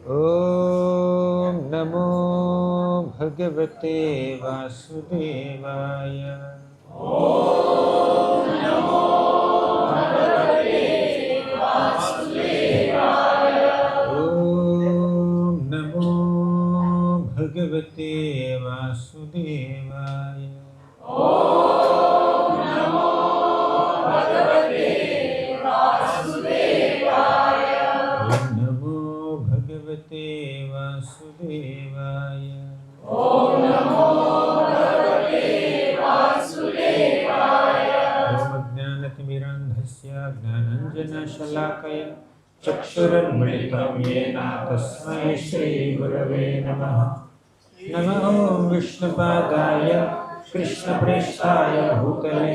ॐ नमो भगवते वासुदेवाय। ॐ नमो भगवते वासुदेवाय। ॐ नमो भगवते वासुदेवाय। ॐ नमो भगवते वासुदेवाय। ॐ नमो भगवते वासुदेवाय। ॐ नमो भगवते वासुदेवाय। ॐ अज्ञानतिमिरान्धस्य ज्ञानाञ्जनशलाकया चक्षुरुन्मिलितं येन तस्मै श्रीगुरवे नमः। नमः ॐ विष्णुपादाय कृष्णप्रेष्ठाय भूतले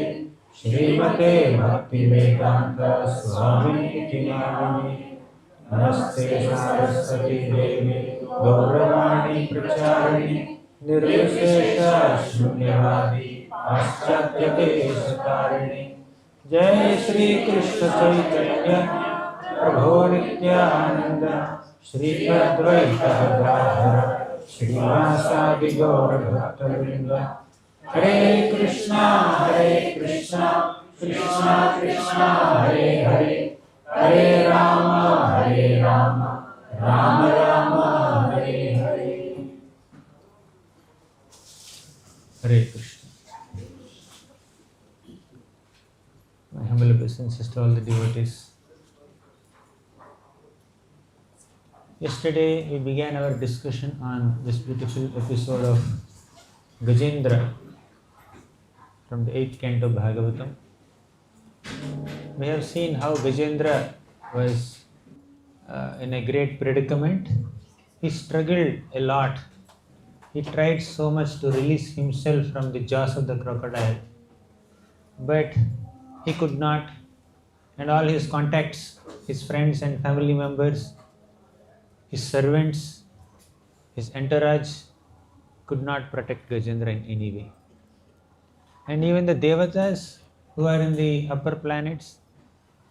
श्रीमते भक्तिवेदान्त स्वामिनिति नामिने। नमस्ते सारस्वती देवी गौरवाणी प्रचारिणि निर्विशेष शून्यवादी पाश्चात्यदेशतारिणि। जय श्री कृष्ण चैतन्य प्रभो नित्यानंद श्री अद्वैत गदाधर श्रीवासादि गौर भक्तवृंद। हरे कृष्णा कृष्णा कृष्णा हरे हरे, हरे राम राम राम हरे हरे। हरे Krishna. My humble obeisances to all the devotees. Yesterday we began our discussion on this beautiful episode of Gajendra from the 8th canto Bhagavatam. We have seen how Gajendra was in a great predicament. He struggled a lot. He tried so much to release himself from the jaws of the crocodile, but he could not, and all his contacts, his friends and family members, his servants, his entourage could not protect Gajendra in any way. And even the devatas who are in the upper planets,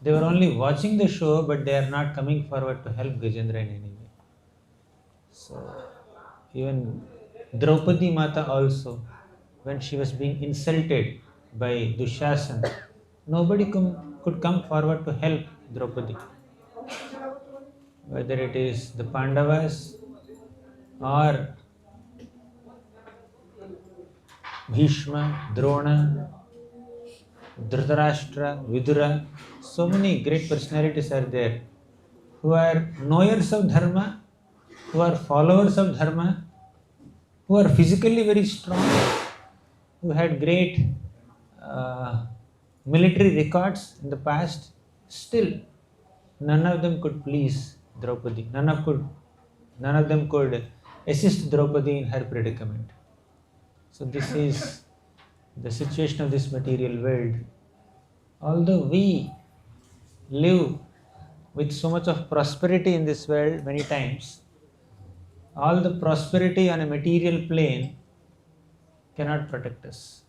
they were only watching the show, but they are not coming forward to help Gajendra in any way. So even Draupadi Mata also, when she was being insulted by Dushasan, nobody could come forward to help Draupadi. Whether it is the Pandavas or Bhishma, Drona, Dhritarashtra, Vidura, so many great personalities are there who are knowers of Dharma, who are followers of Dharma, who are physically very strong, who had great military records in the past. Still, none of them could please Draupadi. None of them could assist Draupadi in her predicament. So this is the situation of this material world. Although we live with so much of prosperity in this world, many times, all the prosperity on a material plane cannot protect us.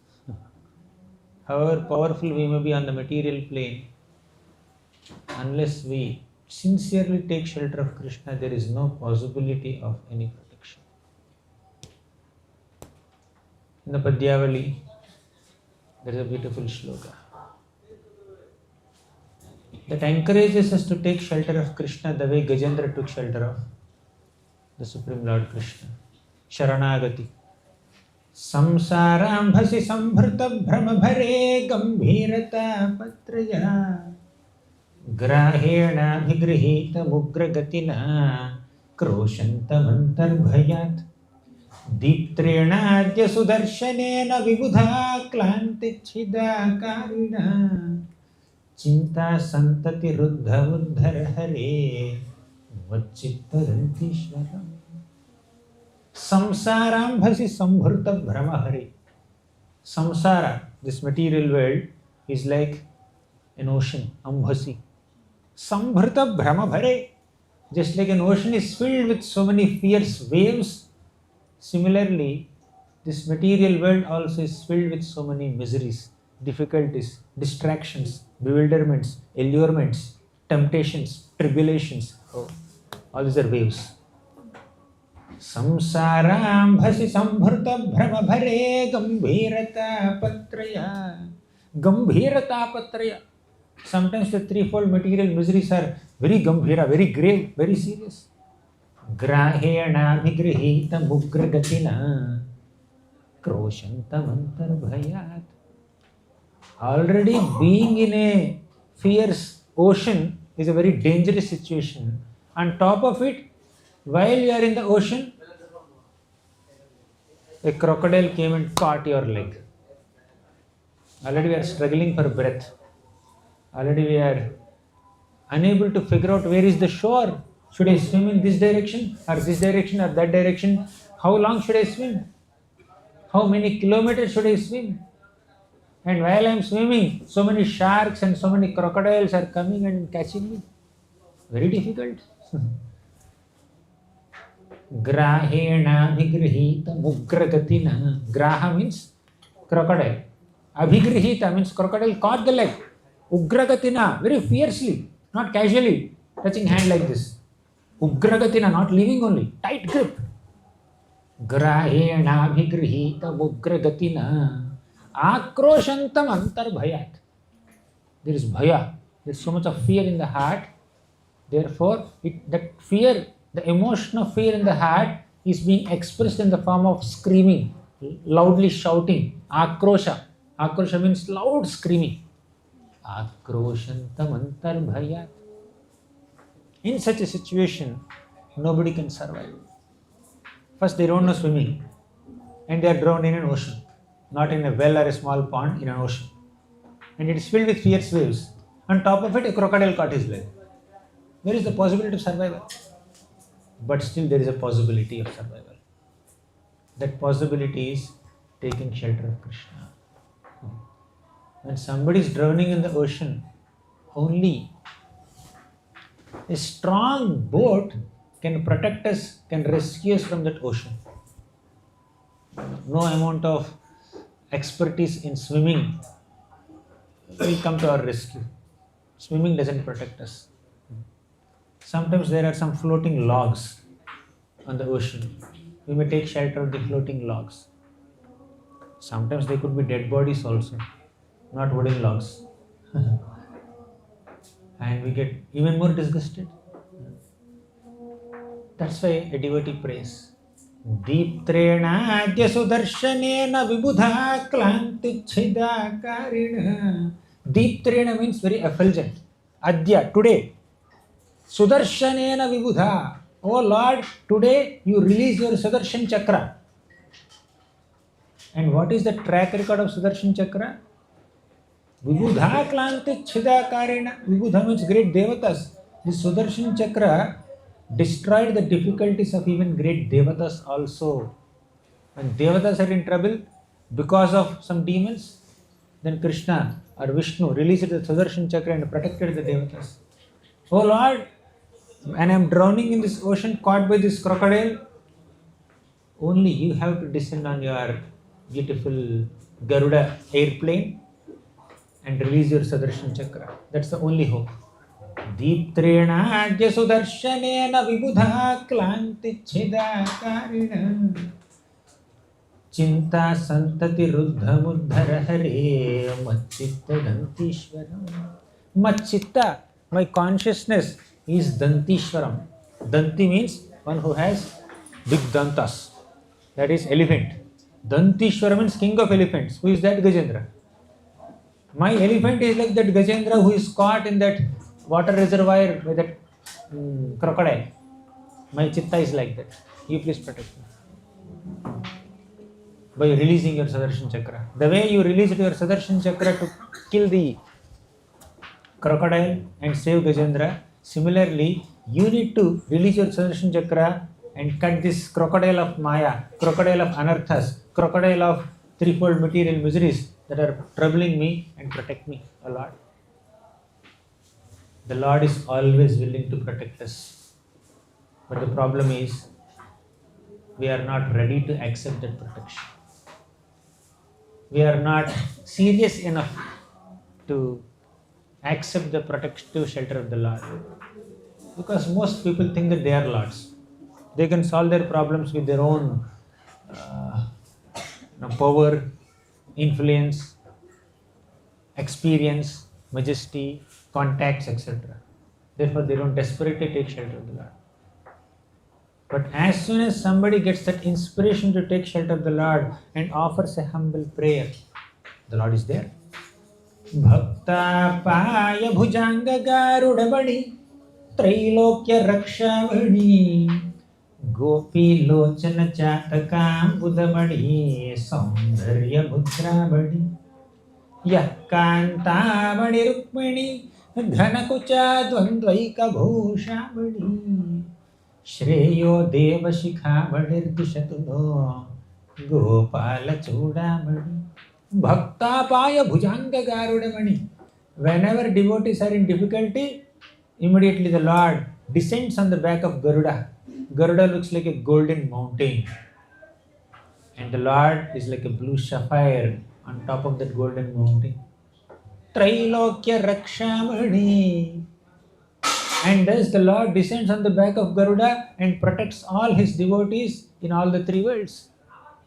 However powerful we may be on the material plane, unless we sincerely take shelter of Krishna, there is no possibility of any protection. In the Padyavali, there is a beautiful shloka that encourages us to take shelter of Krishna the way Gajendra took shelter of the Supreme Lord Krishna. Sharanagati. Samsarambhasi sambhrta brahmabhare gambhirata patraya grahena bhigrihita mugragatina kroshantamantarbhayat दीप्त्रेणाद्य सुदर्शनेन विबुधा क्लान्तिच्छिदाकारिणा चिंता संतति रुद्धमुद्धर हरे वच्चित्तदन्तीश्वरम्। Samsarambhasi sambhrta brahmahare. Samsara, this material world, is like an ocean, ambhasi. Sambhrta brahmabhare. Just like an ocean is filled with so many fierce waves, similarly, this material world also is filled with so many miseries, difficulties, distractions, bewilderments, allurements, temptations, tribulations. Oh, all these are waves. Samsarambhasi sambhrta brahma bhare gambhirata patraya. Gambhirata patraya. Sometimes the threefold material miseries are very gambhira, very grave, very serious. Grahena vigrihita mugragatina kroshantamantar bhayat. Already being in a fierce ocean is a very dangerous situation. On top of it, while you are in the ocean, a crocodile came and caught your leg. Already we are struggling for breath. Already we are unable to figure out where is the shore. Should I swim in this direction or that direction? How long should I swim? How many kilometers should I swim? And while I am swimming, so many sharks and so many crocodiles are coming and catching me. Very difficult. Grahena abhigrihita mugragatina. Graha means crocodile. Abhigrihita means crocodile caught the leg. Ugragatina, very fiercely, not casually, touching hand like this. Ugragatina, not leaving only, tight grip. Grahena abhigrihita mugragatina. Akroshantam antar bhayat. There is bhaya. There is so much of fear in the heart. Therefore, that fear, the emotion of fear in the heart is being expressed in the form of screaming, loudly shouting. Akrosha. Akrosha means loud screaming. Akroshantam antar bhayat. In such a situation, nobody can survive. First, they don't know swimming and they are drowned in an ocean. Not in a well or a small pond, in an ocean. And it is filled with fierce waves. On top of it, a crocodile caught his leg. Where is the possibility of survival? But still there is a possibility of survival. That possibility is taking shelter of Krishna. When somebody is drowning in the ocean, only a strong boat can protect us, can rescue us from that ocean. No amount of expertise in swimming will come to our rescue. Swimming doesn't protect us. Sometimes there are some floating logs on the ocean. We may take shelter of the floating logs. Sometimes they could be dead bodies also, not wooden logs. And we get even more disgusted. That's why a devotee prays. Deeptrena adya sudarshanena vibudha klanti chhidakarina. Deeptrena means very effulgent. Adya, today. Sudarshanena vibudha. Oh Lord, today you release your Sudarshan Chakra. And what is the track record of Sudarshan Chakra? Vibudha klanti chhidakarina. Vibudha means great devatas. The Sudarshan Chakra destroyed the difficulties of even great devatas also. When devatas are in trouble because of some demons, then Krishna or Vishnu released the Sudarshan Chakra and protected the devatas. Oh Lord, when I am drowning in this ocean caught by this crocodile, only you have to descend on your beautiful Garuda airplane and release your Sudarshan Chakra. That's the only hope. Deeptrena adya sudarshanena vibudha klanti chhidakarina. Chinta santati ruddha muddhara hare machitta dantishwaram. Machitta, my consciousness is dantishwaram. Danti means one who has big dantas. That is elephant. Dantishwaram means king of elephants. Who is that? Gajendra. My elephant is like that Gajendra who is caught in that water reservoir by that crocodile. My chitta is like that. You please protect me. By releasing your Sudarshan Chakra. The way you released your Sudarshan Chakra to kill the crocodile and save Gajendra, similarly, you need to release your Sudarshan Chakra and cut this crocodile of Maya, crocodile of Anarthas, crocodile of threefold material miseries that are troubling me and protect me, O Lord. The Lord is always willing to protect us. But the problem is, we are not ready to accept that protection. We are not serious enough to accept the protective shelter of the Lord. Because most people think that they are Lords. They can solve their problems with their own power, influence, experience, majesty, contacts, etc. Therefore, they don't desperately take shelter of the Lord. But as soon as somebody gets that inspiration to take shelter of the Lord and offers a humble prayer, the Lord is there. Bhakta paya bhujanga garudabadi Trailokya Rakshavani Gopi Lochana Chatakam Budamadi Saundarya Mudrabadi Yakanta Rukmini Dhanakucha Dvandvaika Bhushabadi Shreyo Deva Shikha Badir Dishatuno Gopala Chudabadi Bhakta Paya Bhujanga Garudamani. Whenever devotees are in difficulty, immediately the Lord descends on the back of Garuda. Garuda looks like a golden mountain, and the Lord is like a blue sapphire on top of that golden mountain. Trailokya Rakshamani. And thus the Lord descends on the back of Garuda and protects all his devotees in all the three worlds.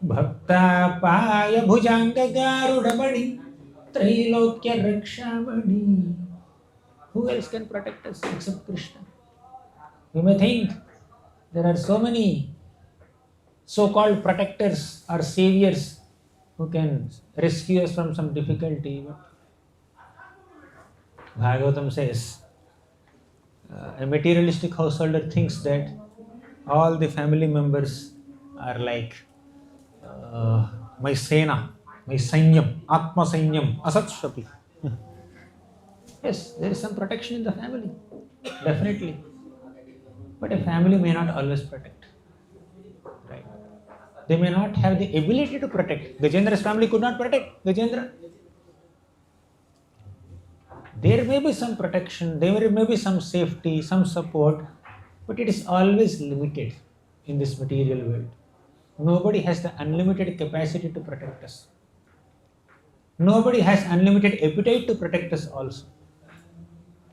Bhakta Paya Bhujanga Garuda Badi Trailokya Rakshamani. Who else can protect us except Krishna? You may think there are so many so-called protectors or saviors who can rescue us from some difficulty. But Bhagavatam says, a materialistic householder thinks that all the family members are like my Sena, my Sainyam, Atma Sainyam, Asat Shapi. Yes, there is some protection in the family, definitely. But a family may not always protect. Right? They may not have the ability to protect. Gajendra's family could not protect Gajendra. There may be some protection, there may be some safety, some support, but it is always limited in this material world. Nobody has the unlimited capacity to protect us. Nobody has unlimited appetite to protect us also.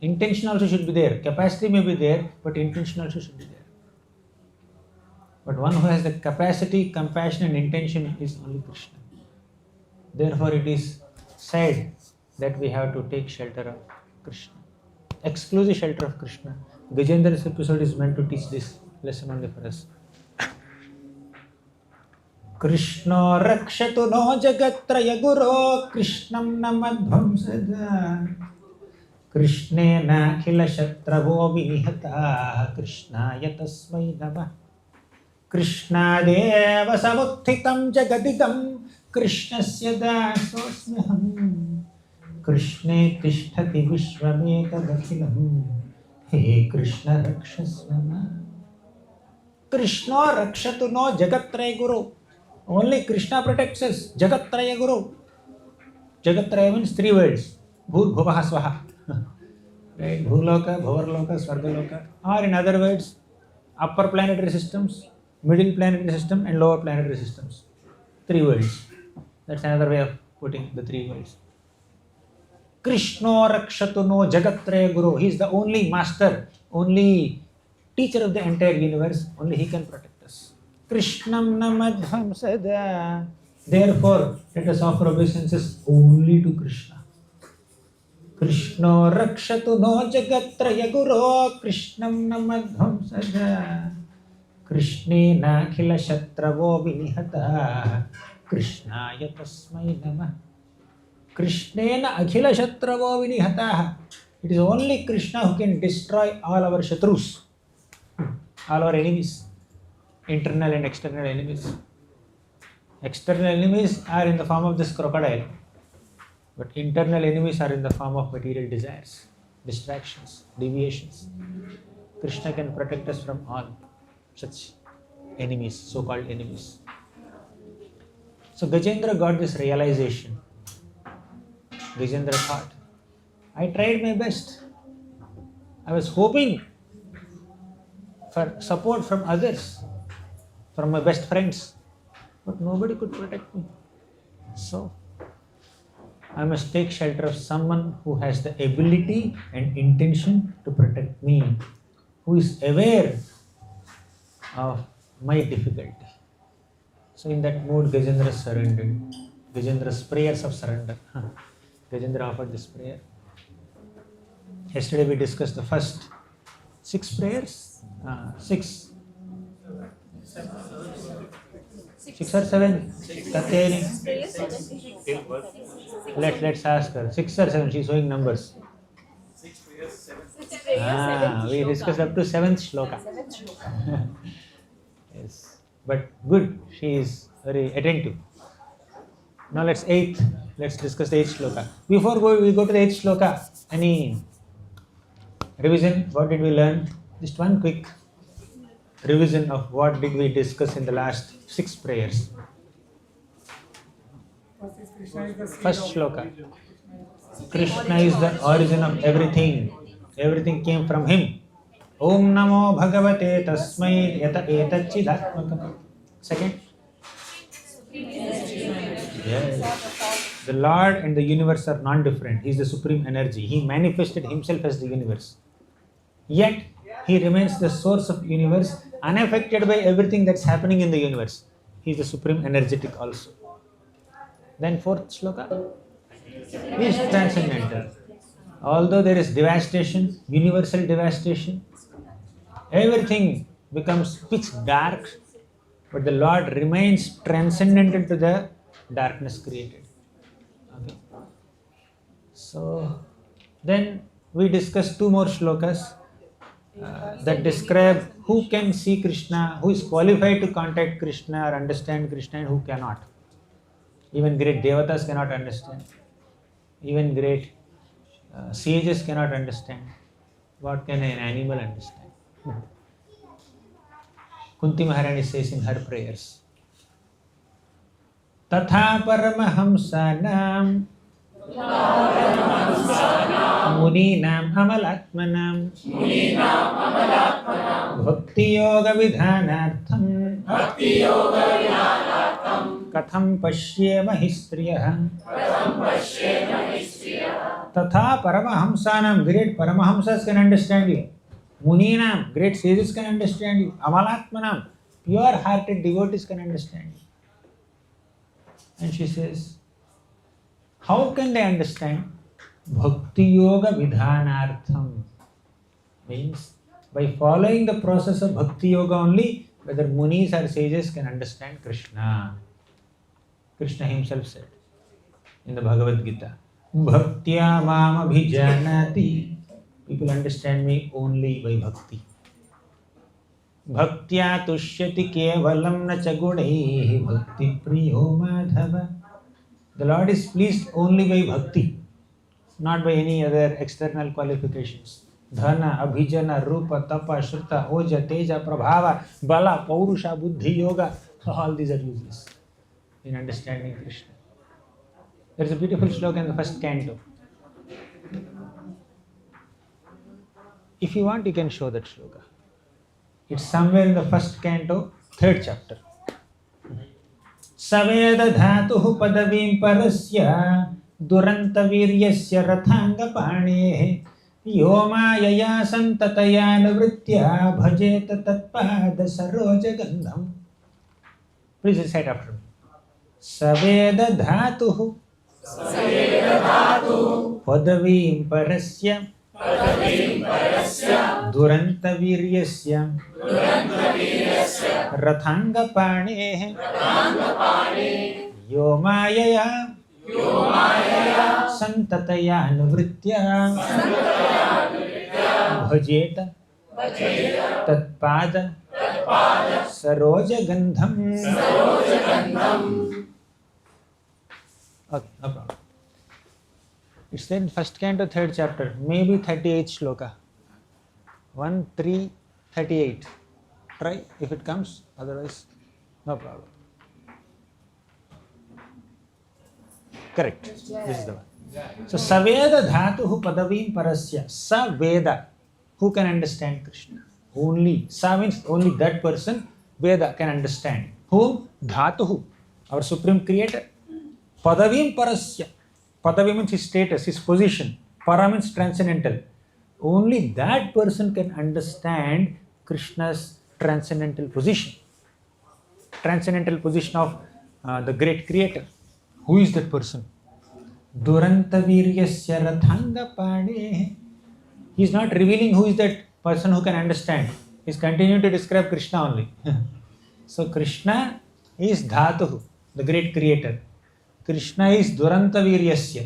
Intention also should be there. Capacity may be there, but intention also should be there. But one who has the capacity, compassion and intention is only Krishna. Therefore it is said that we have to take shelter of Krishna. Exclusive shelter of Krishna. Gajendra's episode is meant to teach this lesson only for us. Krishna rakshatu no jagatraya guru Krishnam namadhvam sada Krishnena khila shatravo vinihata Krishnaya tasmai namah Krishna deva samuthitam jagadidam Krishnasya dasosmiham Krishne tishtati vishvameta dakhilam He Krishna rakshasvama Krishna rakshatu no jagatraya guru. Only Krishna protects us. Jagatraya Guru. Jagatraya means three words. Bhur Bhuvaha Swaha. Right? Bhuloka, Bhuvarloka, Swargaloka. Or in other words, upper planetary systems, middle planetary system and lower planetary systems. Three words. That's another way of putting the three words. Krishna Rakshatu no Jagatraya Guru. He is the only master, only teacher of the entire universe. Only he can protect us. Krishnam namadhvam sada. Therefore, let us offer obeisances only to Krishna. Krishna rakshatu no jagatraya guru. Krishnam namadhvam sada. Krishne nakhila shatravo vinihata. Krishnaya tasmai namah. Krishnena akhila shatravo vinihata. It is only Krishna who can destroy all our shatrus, all our enemies. Internal and external enemies. External enemies are in the form of this crocodile, but internal enemies are in the form of material desires, distractions, deviations. Krishna can protect us from all such enemies, so-called enemies. So Gajendra got this realization. Gajendra thought, I tried my best. I was hoping for support from others, from my best friends, but nobody could protect me. So, I must take shelter of someone who has the ability and intention to protect me, who is aware of my difficulty. So in that mood, Gajendra surrendered. Gajendra's prayers of surrender. Gajendra offered this prayer. Yesterday we discussed the first 6 prayers. 6. 6 or 7? Katyayani. Let's ask her. 6 or 7? She's showing numbers. We discussed up to 7th shloka. Yes. But good. She is very attentive. Now let's discuss the 8th shloka. Before we go to the 8th shloka, any revision? What did we learn? Just one quick revision of what did we discuss in the last 6 prayers. First shloka. Krishna is the origin of everything. Everything came from him. Om Namo Bhagavate Tasmai Yata Etachchidatmakam. Second. Yes. The Lord and the universe are non-different. He is the supreme energy. He manifested himself as the universe. Yet, he remains the source of universe, unaffected by everything that's happening in the universe. He is the supreme energetic also. Then 4th shloka. He is transcendental. Although there is devastation, universal devastation, everything becomes pitch dark, but the Lord remains transcendental to the darkness created. Okay. So, then we discussed 2 more shlokas that describe who can see Krishna, who is qualified to contact Krishna or understand Krishna, and who cannot. Even great devatas cannot understand. Even great sages cannot understand. What can an animal understand? Kunti Maharani says in her prayers, Tatha Paramahamsanam Muninam Amalatmanam Bhakti Yoga Vidhanartham Katham Pashyema Histriyah Tatha Paramahamsanam, great Paramahamsas can understand you. Muninam, great sages can understand you. Amalatmanam, pure-hearted devotees can understand you. And she says, how can they understand? Bhakti Yoga Vidhanartham. Means, by following the process of Bhakti Yoga only, whether Munis or sages can understand Krishna. Krishna himself said in the Bhagavad Gita, Bhaktya mam abhijanati. People understand me only by bhakti. Bhaktya tushyati kevalam na chagunaihi bhakti priyo madhava. The Lord is pleased only by bhakti, not by any other external qualifications. Dhana, abhijana, rupa, tapa, shruta, oja, teja, prabhava, bala, paurusha, buddhi, yoga. All these are useless in understanding Krishna. There is a beautiful shloka in the first canto. If you want, you can show that shloka. It's somewhere in the first canto, 3rd chapter. Saveda dhatuhu padavim parasya duranta viryasya rathanga panehe yoma yaya santataya navritya bhajeta tatpada saroja gandham. Please recite after me. Saveda dhatuhu padavim parasya duranta viryasya rathanga panehe yomayaya santataya nuvritya bhajeta tatpada saroja gandham. Okay, no problem. It's in first canto, 3rd chapter, maybe 38th shloka. 1, 3, 38. Try if it comes, otherwise, no problem. Correct. This is the one. So, Saveda Dhatuhu Padavim Parasya. Saveda. Who can understand Krishna? Only. Sa means only that person, Veda can understand. Whom? Dhatuhu. Our Supreme Creator. Padavim Parasya. Padavi means his status, his position. Para means transcendental. Only that person can understand Krishna's transcendental position. Transcendental position of the great creator. Who is that person? Duranta Viryasya Rathanga Pade. He is not revealing who is that person who can understand. He is continuing to describe Krishna only. So Krishna is Dhatuhu, the great creator. Krishna is Duranta Viryasya,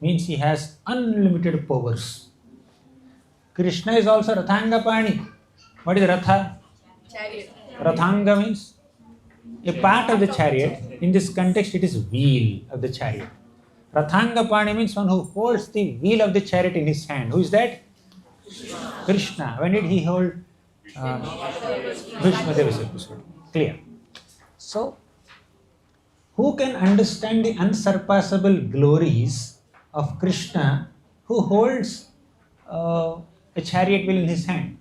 means he has unlimited powers. Krishna is also Rathanga Pani. What is Ratha? Chariot. Rathanga means a part of the chariot. In this context, it is wheel of the chariot. Rathanga Pani means one who holds the wheel of the chariot in his hand. Who is that? Krishna. When did he hold? Vishnu Deva's episode. Clear. So, who can understand the unsurpassable glories of Krishna who holds a chariot wheel in his hand?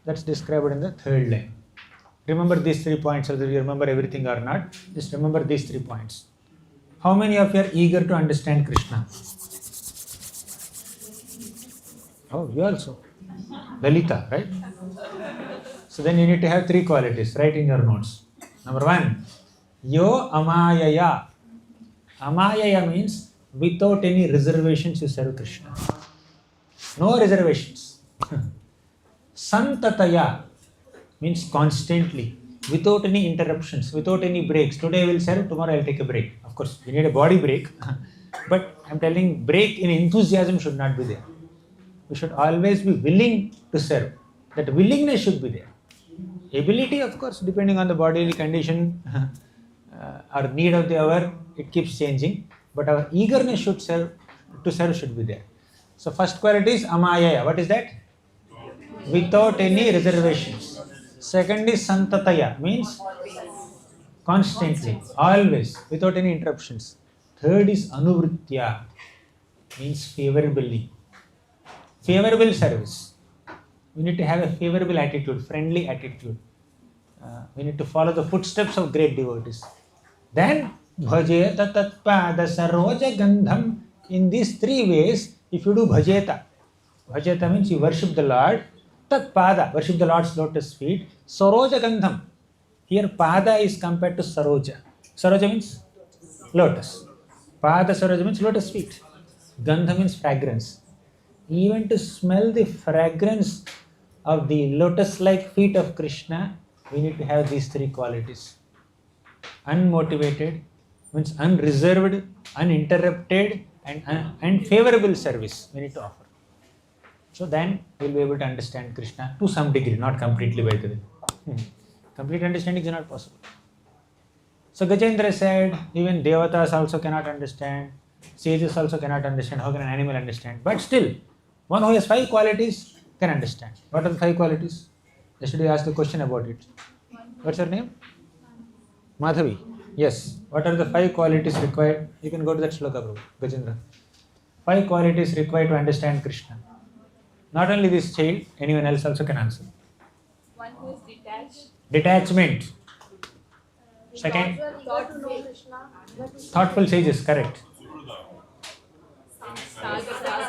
That's described in the third line. Remember these 3 points, whether you remember everything or not. Just remember these 3 points. How many of you are eager to understand Krishna? Oh, you also. Lalita, right? So then you need to have 3 qualities. Write in your notes. Number 1, Yo Amayaya. Amayaya means without any reservations you serve Krishna. No reservations. Santataya means constantly, without any interruptions, without any breaks. Today I will serve, tomorrow I will take a break. Of course, we need a body break. But I am telling, break in enthusiasm should not be there. We should always be willing to serve. That willingness should be there. Ability, of course, depending on the bodily condition or need of the hour, it keeps changing. But our eagerness should serve should be there. So first quality is Amayaya. What is that? Without any reservations. Second is Santataya, means constantly, always, without any interruptions. Third is Anuvritya, means favorably. Favorable service. We need to have a favorable attitude, friendly attitude. We need to follow the footsteps of great devotees. Then, Bhajeta Tatpada Saroja Gandham. In these 3 ways, if you do Bhajeta, Bhajeta means you worship the Lord. Tatpada, worship the Lord's lotus feet. Saroja Gandham. Here, Pada is compared to Saroja. Saroja means lotus. Pada Saroja means lotus feet. Gandha means fragrance. Even to smell the fragrance of the lotus-like feet of Krishna, we need to have these 3 qualities. Unmotivated means unreserved, uninterrupted, and favorable service we need to offer. So then we will be able to understand Krishna to some degree, not completely by the way. Complete understanding is not possible. So Gajendra said, even Devatas also cannot understand, sages also cannot understand, how can an animal understand? But still, one who has 5 qualities can understand. What are the 5 qualities? Yesterday I asked a question about it. What's your name? Madhavi. Yes. What are the 5 qualities required? You can go to that shloka, bro. Gajendra. 5 qualities required to understand Krishna. Not only this child, anyone else also can answer. One who is detached. Detachment. Second, thoughtful sages, correct.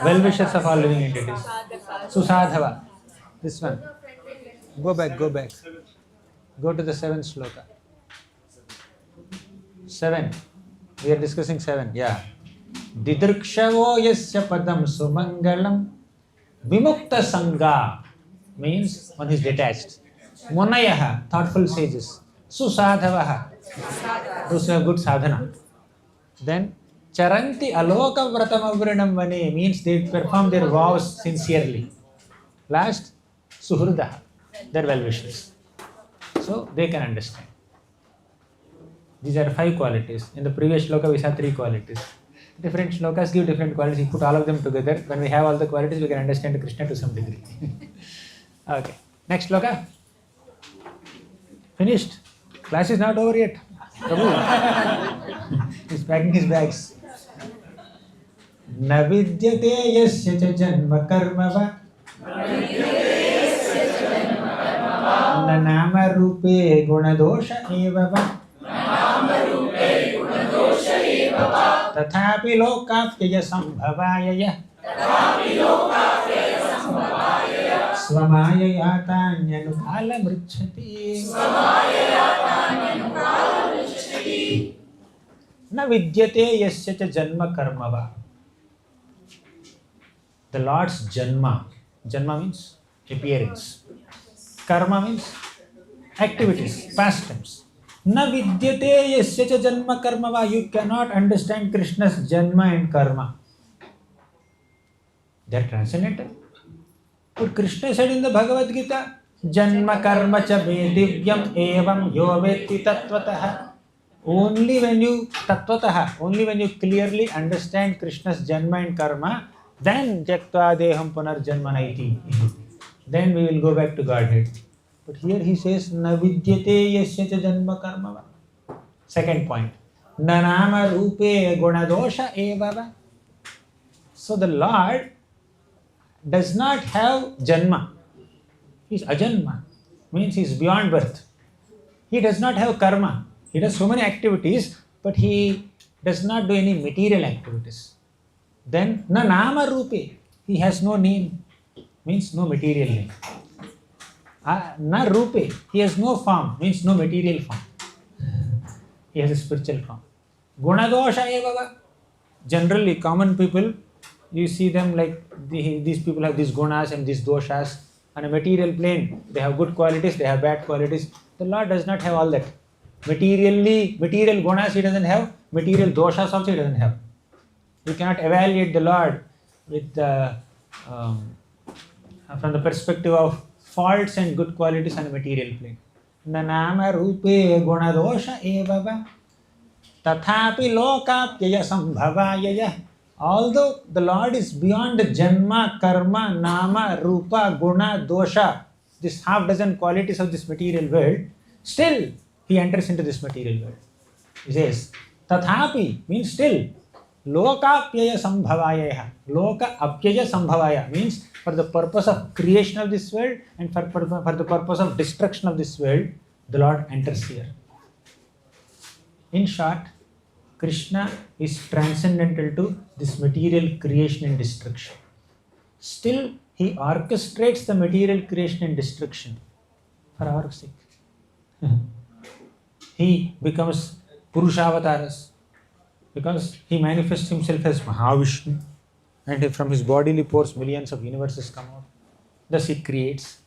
Well-wishers of all living entities. Susadhava. This one. Go back. Go to the 7th shloka. 7. We are discussing 7. Yeah. Didrikshavo yasya padam sumangalam vimukta sangha means one who is detached. Munayaha, thoughtful sages. Susadhavaha, those who have good sadhana. Then charanti aloka vratamavrinam vane means they perform their vows sincerely. Last, suhrudaha, their well-wishers. So they can understand. These are 5 qualities. In the previous shloka we saw 3 qualities. Different shlokas give different qualities. You put all of them together. When we have all the qualities, we can understand Krishna to some degree. Okay. Next shloka. Finished. Class is not over yet. Prabhu. He's packing his bags. Na vidyate yasya cha janma karma va na nama rupe guna dosha eva va तथापि लोकाप्यय संभवाय स्वमाययातान्यनुकालमृच्छति न विद्यते यस्य च जन्म कर्म वा. The Lord's Janma. Janma means appearance. Karma means activities, pastimes. Na vidyate yasya cha janma karma va. You cannot understand Krishna's Janma and Karma. They are transcendental. But Krishna said in the Bhagavad Gita, Janma karma cha vedivyam evam yo vetti tattvataha. Only when you clearly understand Krishna's Janma and Karma, then Jaktva Deham Punarjanmanaiti. Then we will go back to Godhead. But here he says, Na vidyate yasya cha janma karma va. Second point, Na nama rupe gunadosha eva va. So the Lord does not have janma. He is ajanma. Means he is beyond birth. He does not have karma. He does so many activities, but he does not do any material activities. Then, na nama rupe, he has no name, means no material name. Na rupe, he has no form, means no material form. He has a spiritual form. Gunadosha eva. Generally, common people, you see them like these people have these gunas and these doshas. On a material plane, they have good qualities, they have bad qualities. The Lord does not have all that. Material gunas he doesn't have, material doshas also he doesn't have. You cannot evaluate the Lord with from the perspective of faults and good qualities on a material plane. Nanama rupe gunadosha evava tathapi lokapyaya sambhavayaya. Although the Lord is beyond the janma, karma, nama, rupa, guna, dosha, this half dozen qualities of this material world, still he enters into this material world. He says, tathapi means still. Lokapyaya sambhavaya. Loka apyaya sambhavaya means for the purpose of creation of this world and for the purpose of destruction of this world, the Lord enters here. In short, Krishna is transcendental to this material creation and destruction. Still, he orchestrates the material creation and destruction for our sake. He becomes Purushavatas because he manifests himself as Mahavishnu, and from his bodily pores millions of universes come out. Thus he creates.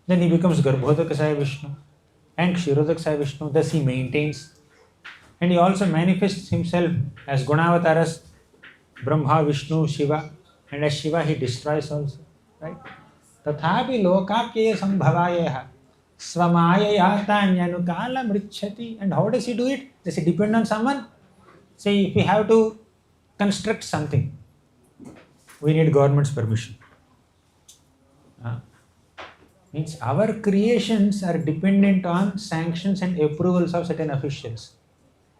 Then he becomes Garbhodakasaya Vishnu and Kshirodakasaya Vishnu. Thus he maintains. And he also manifests himself as Gunavataras, Brahma, Vishnu, Shiva. And as Shiva he destroys also. Right? Tathapi lokapyaya sambhavayeha svamayayatanyanukala mritchati. And how does he do it? Does he depend on someone? Say, if we have to construct something, we need government's permission. Means our creations are dependent on sanctions and approvals of certain officials.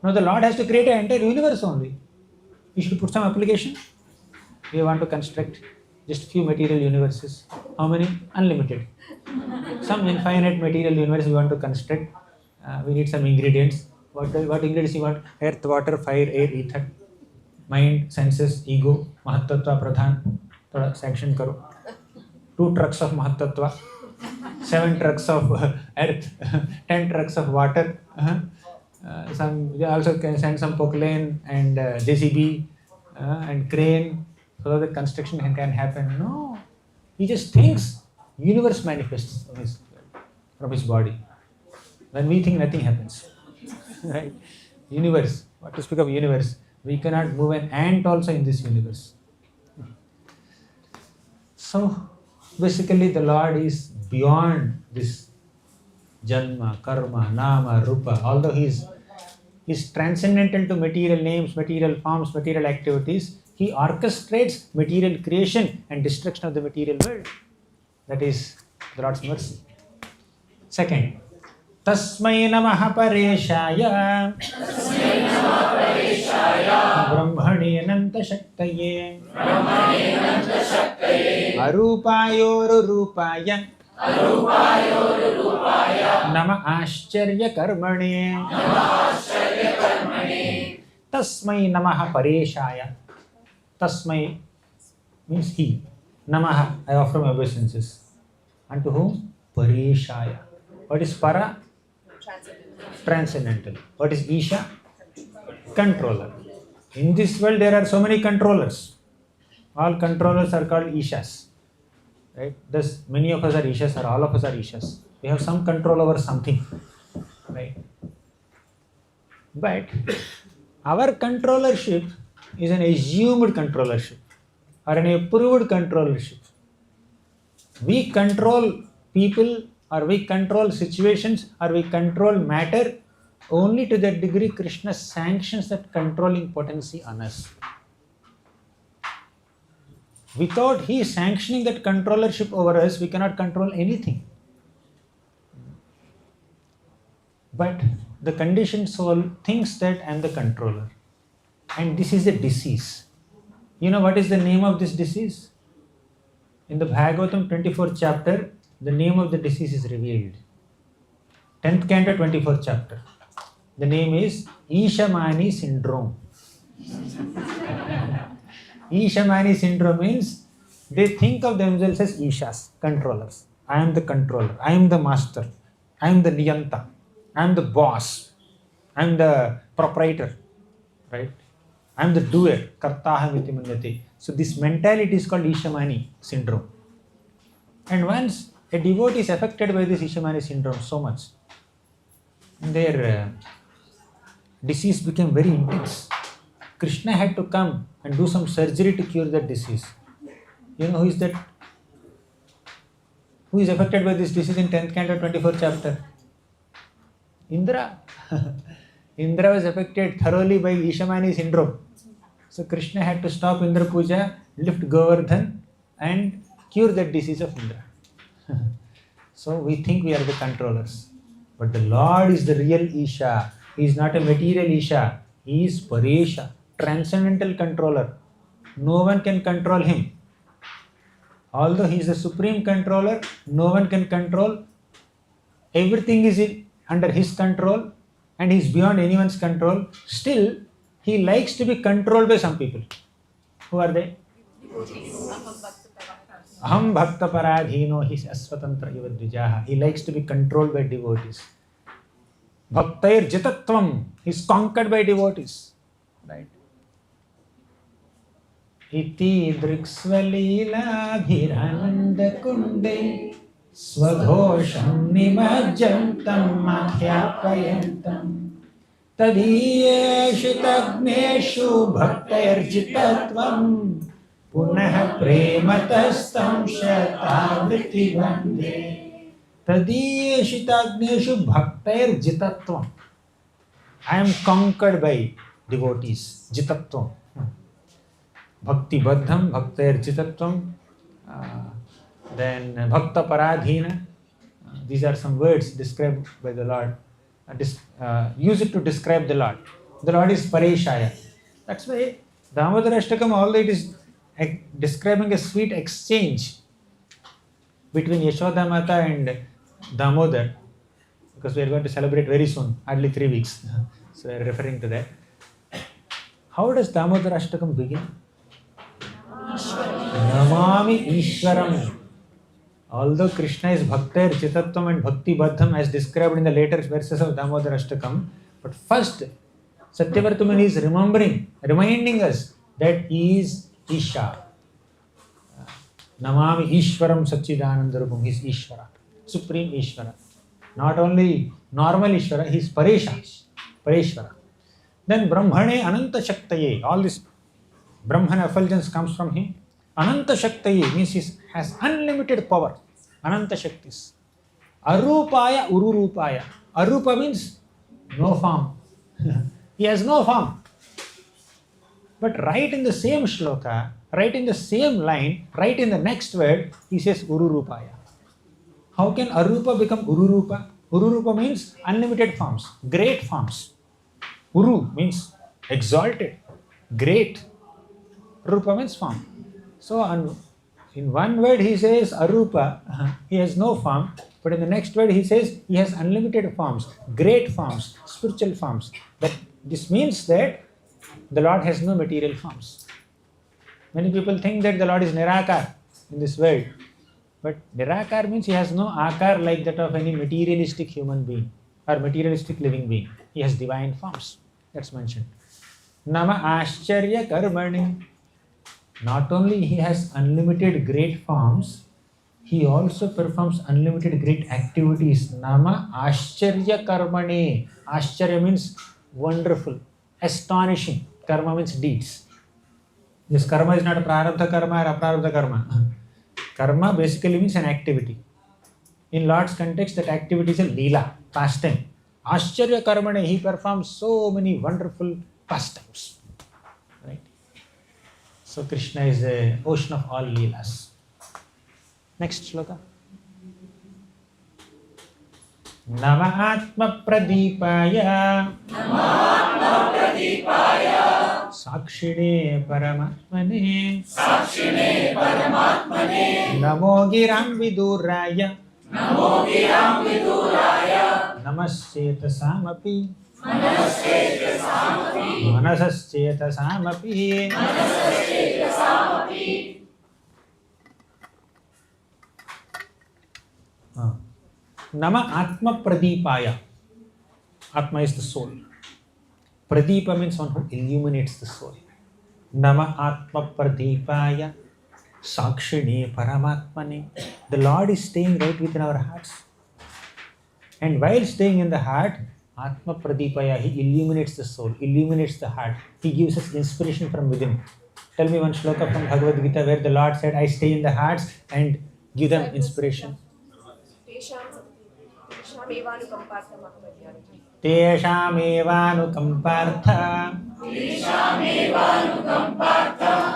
Now the Lord has to create an entire universe only. He should put some application. We want to construct just few material universes. How many? Unlimited. Some infinite material universe we want to construct. We need some ingredients. What ingredients you want? Earth, water, fire, air, ether. Mind, senses, ego, Mahattattva, Pradhan. Thoda sanction karo. 2 trucks of Mahattattva. 7 trucks of earth. 10 trucks of water. They also can send some pokelane and JCB and crane so that the construction can happen. No. He just thinks. Universe manifests from his body. When we think, nothing happens. Right? Universe. What to speak of universe? We cannot move an ant also in this universe. So, basically the Lord is beyond this Janma, Karma, Nama, Rupa. Although he is transcendental to material names, material forms, material activities, he orchestrates material creation and destruction of the material world. That is the Lord's mercy. Second, Tasmai Namaha Pareshaya Brahmani Ananta Shaktaye Arupayoru Rupaya Nama Ashcharya Karmane Tasmai Namaha Pareshaya. Tasmai means he. Namaha, I offer my obeisances. Unto whom? Pareshaya. What is para? Transcendental. Transcendental. What is Isha? Controller. In this world there are so many controllers. All controllers are called Ishas. Right? Thus many of us are Ishas or all of us are Ishas. We have some control over something. Right? But our controllership is an assumed controllership or an approved controllership. We control people or we control situations or we control matter only to that degree Krishna sanctions that controlling potency on us. Without he sanctioning that controllership over us, we cannot control anything. But the conditioned soul thinks that I am the controller. And this is a disease. You know what is the name of this disease? In the Bhagavatam 24th chapter, the name of the disease is revealed. 10th canto 24th chapter. The name is Ishamani syndrome. Ishamani syndrome means they think of themselves as Ishas, controllers. I am the controller. I am the master. I am the Niyanta. I am the boss. I am the proprietor. Right? I am the doer. Kartaham iti manyate. So this mentality is called Ishamani syndrome. And once a devotee is affected by this Ishamani syndrome so much, their disease became very intense. Krishna had to come and do some surgery to cure that disease. You know who is that? Who is affected by this disease in 10th canto 24th chapter? Indra. Indra was affected thoroughly by Ishamani syndrome. So Krishna had to stop Indra Puja, lift Govardhan and cure that disease of Indra. So we think we are the controllers. But the Lord is the real Isha. He is not a material Isha. He is Paresha, transcendental controller. No one can control him. Although he is the supreme controller, no one can control. Everything is under his control and he is beyond anyone's control. Still, he likes to be controlled by some people. Who are they? Devotees. Aham bhakta paradhino hi asvatantra iva dvijaha. He likes to be controlled by devotees. Bhaktair jitatvam. He is conquered by devotees. Right? Iti driksvalila bhirananda kunde swadhosham nimajjantam madhyapayantam tadiyeshitagneshu bhaktairjitatvam punah prematastam shatavriti bande tadiyeshitagneshu bhaktairjitatvam. I am conquered by devotees. Jitatvam. Bhakti Baddham, Bhaktair Chitatvam, then Bhakta Paradhina. These are some words described by the Lord. Use it to describe the Lord. The Lord is Pareshaya. That's why Damodar Ashtakam, although it is describing a sweet exchange between Yashoda Mata and Damodar, because we are going to celebrate very soon, hardly 3 weeks. So we are referring to that. How does Damodar Ashtakam begin? Namami Ishwaram. Although Krishna is Bhaktair Chitatvam and Bhakti Baddham as described in the later verses of Damodar Ashtakam, but first Satyavartamani is reminding us that he is Isha. Namami Ishwaram Satchidanandarupam. He is Ishvara, Supreme Ishvara. Not only normal Ishvara, he is Pareshvara. Then Brahmane Ananta Shaktaye. All this Brahman effulgence comes from him. Ananta Shaktaye means he has unlimited power. Ananta Shaktis. Arupaya Ururupaya. Arupa means no form. He has no form. But right in the same shloka, right in the same line, right in the next word, he says Ururupaya. How can Arupa become Ururupa? Ururupa means unlimited forms, great forms. Uru means exalted, great. Rupa means form. So in one word he says Arupa, he has no form, but in the next word he says he has unlimited forms, great forms, spiritual forms. This means that the Lord has no material forms. Many people think that the Lord is Nirakar in this world. But Nirakar means he has no akar like that of any materialistic human being or materialistic living being. He has divine forms. That's mentioned. Nama Ascharya Karmani. Not only he has unlimited great forms, he also performs unlimited great activities. Nama Ascharya Karmani. Ascharya means wonderful, astonishing. Karma means deeds. This karma is not a prarabdha karma or aprarabdha karma. Karma basically means an activity. In Lord's context, that activity is a leela, pastime. Ascharya karmane, he performs so many wonderful pastimes. Right? So Krishna is the ocean of all leelas. Next shloka. Nama Atma Pradipaya Sakshine Paramatmane Namo Giram Viduraya Namascheta Samapi Manasascheta Samapi Nama Atma Pradipaya. Atma is the soul. Pradipa means one who illuminates the soul. Nama Atma Pradipaya Sakshini Paramatmani. The Lord is staying right within our hearts. And while staying in the heart, Atma Pradipaya, he illuminates the soul, illuminates the heart. He gives us inspiration from within. Tell me one shloka from Bhagavad Gita where the Lord said, I stay in the hearts and give them inspiration. Teshamevanukampartha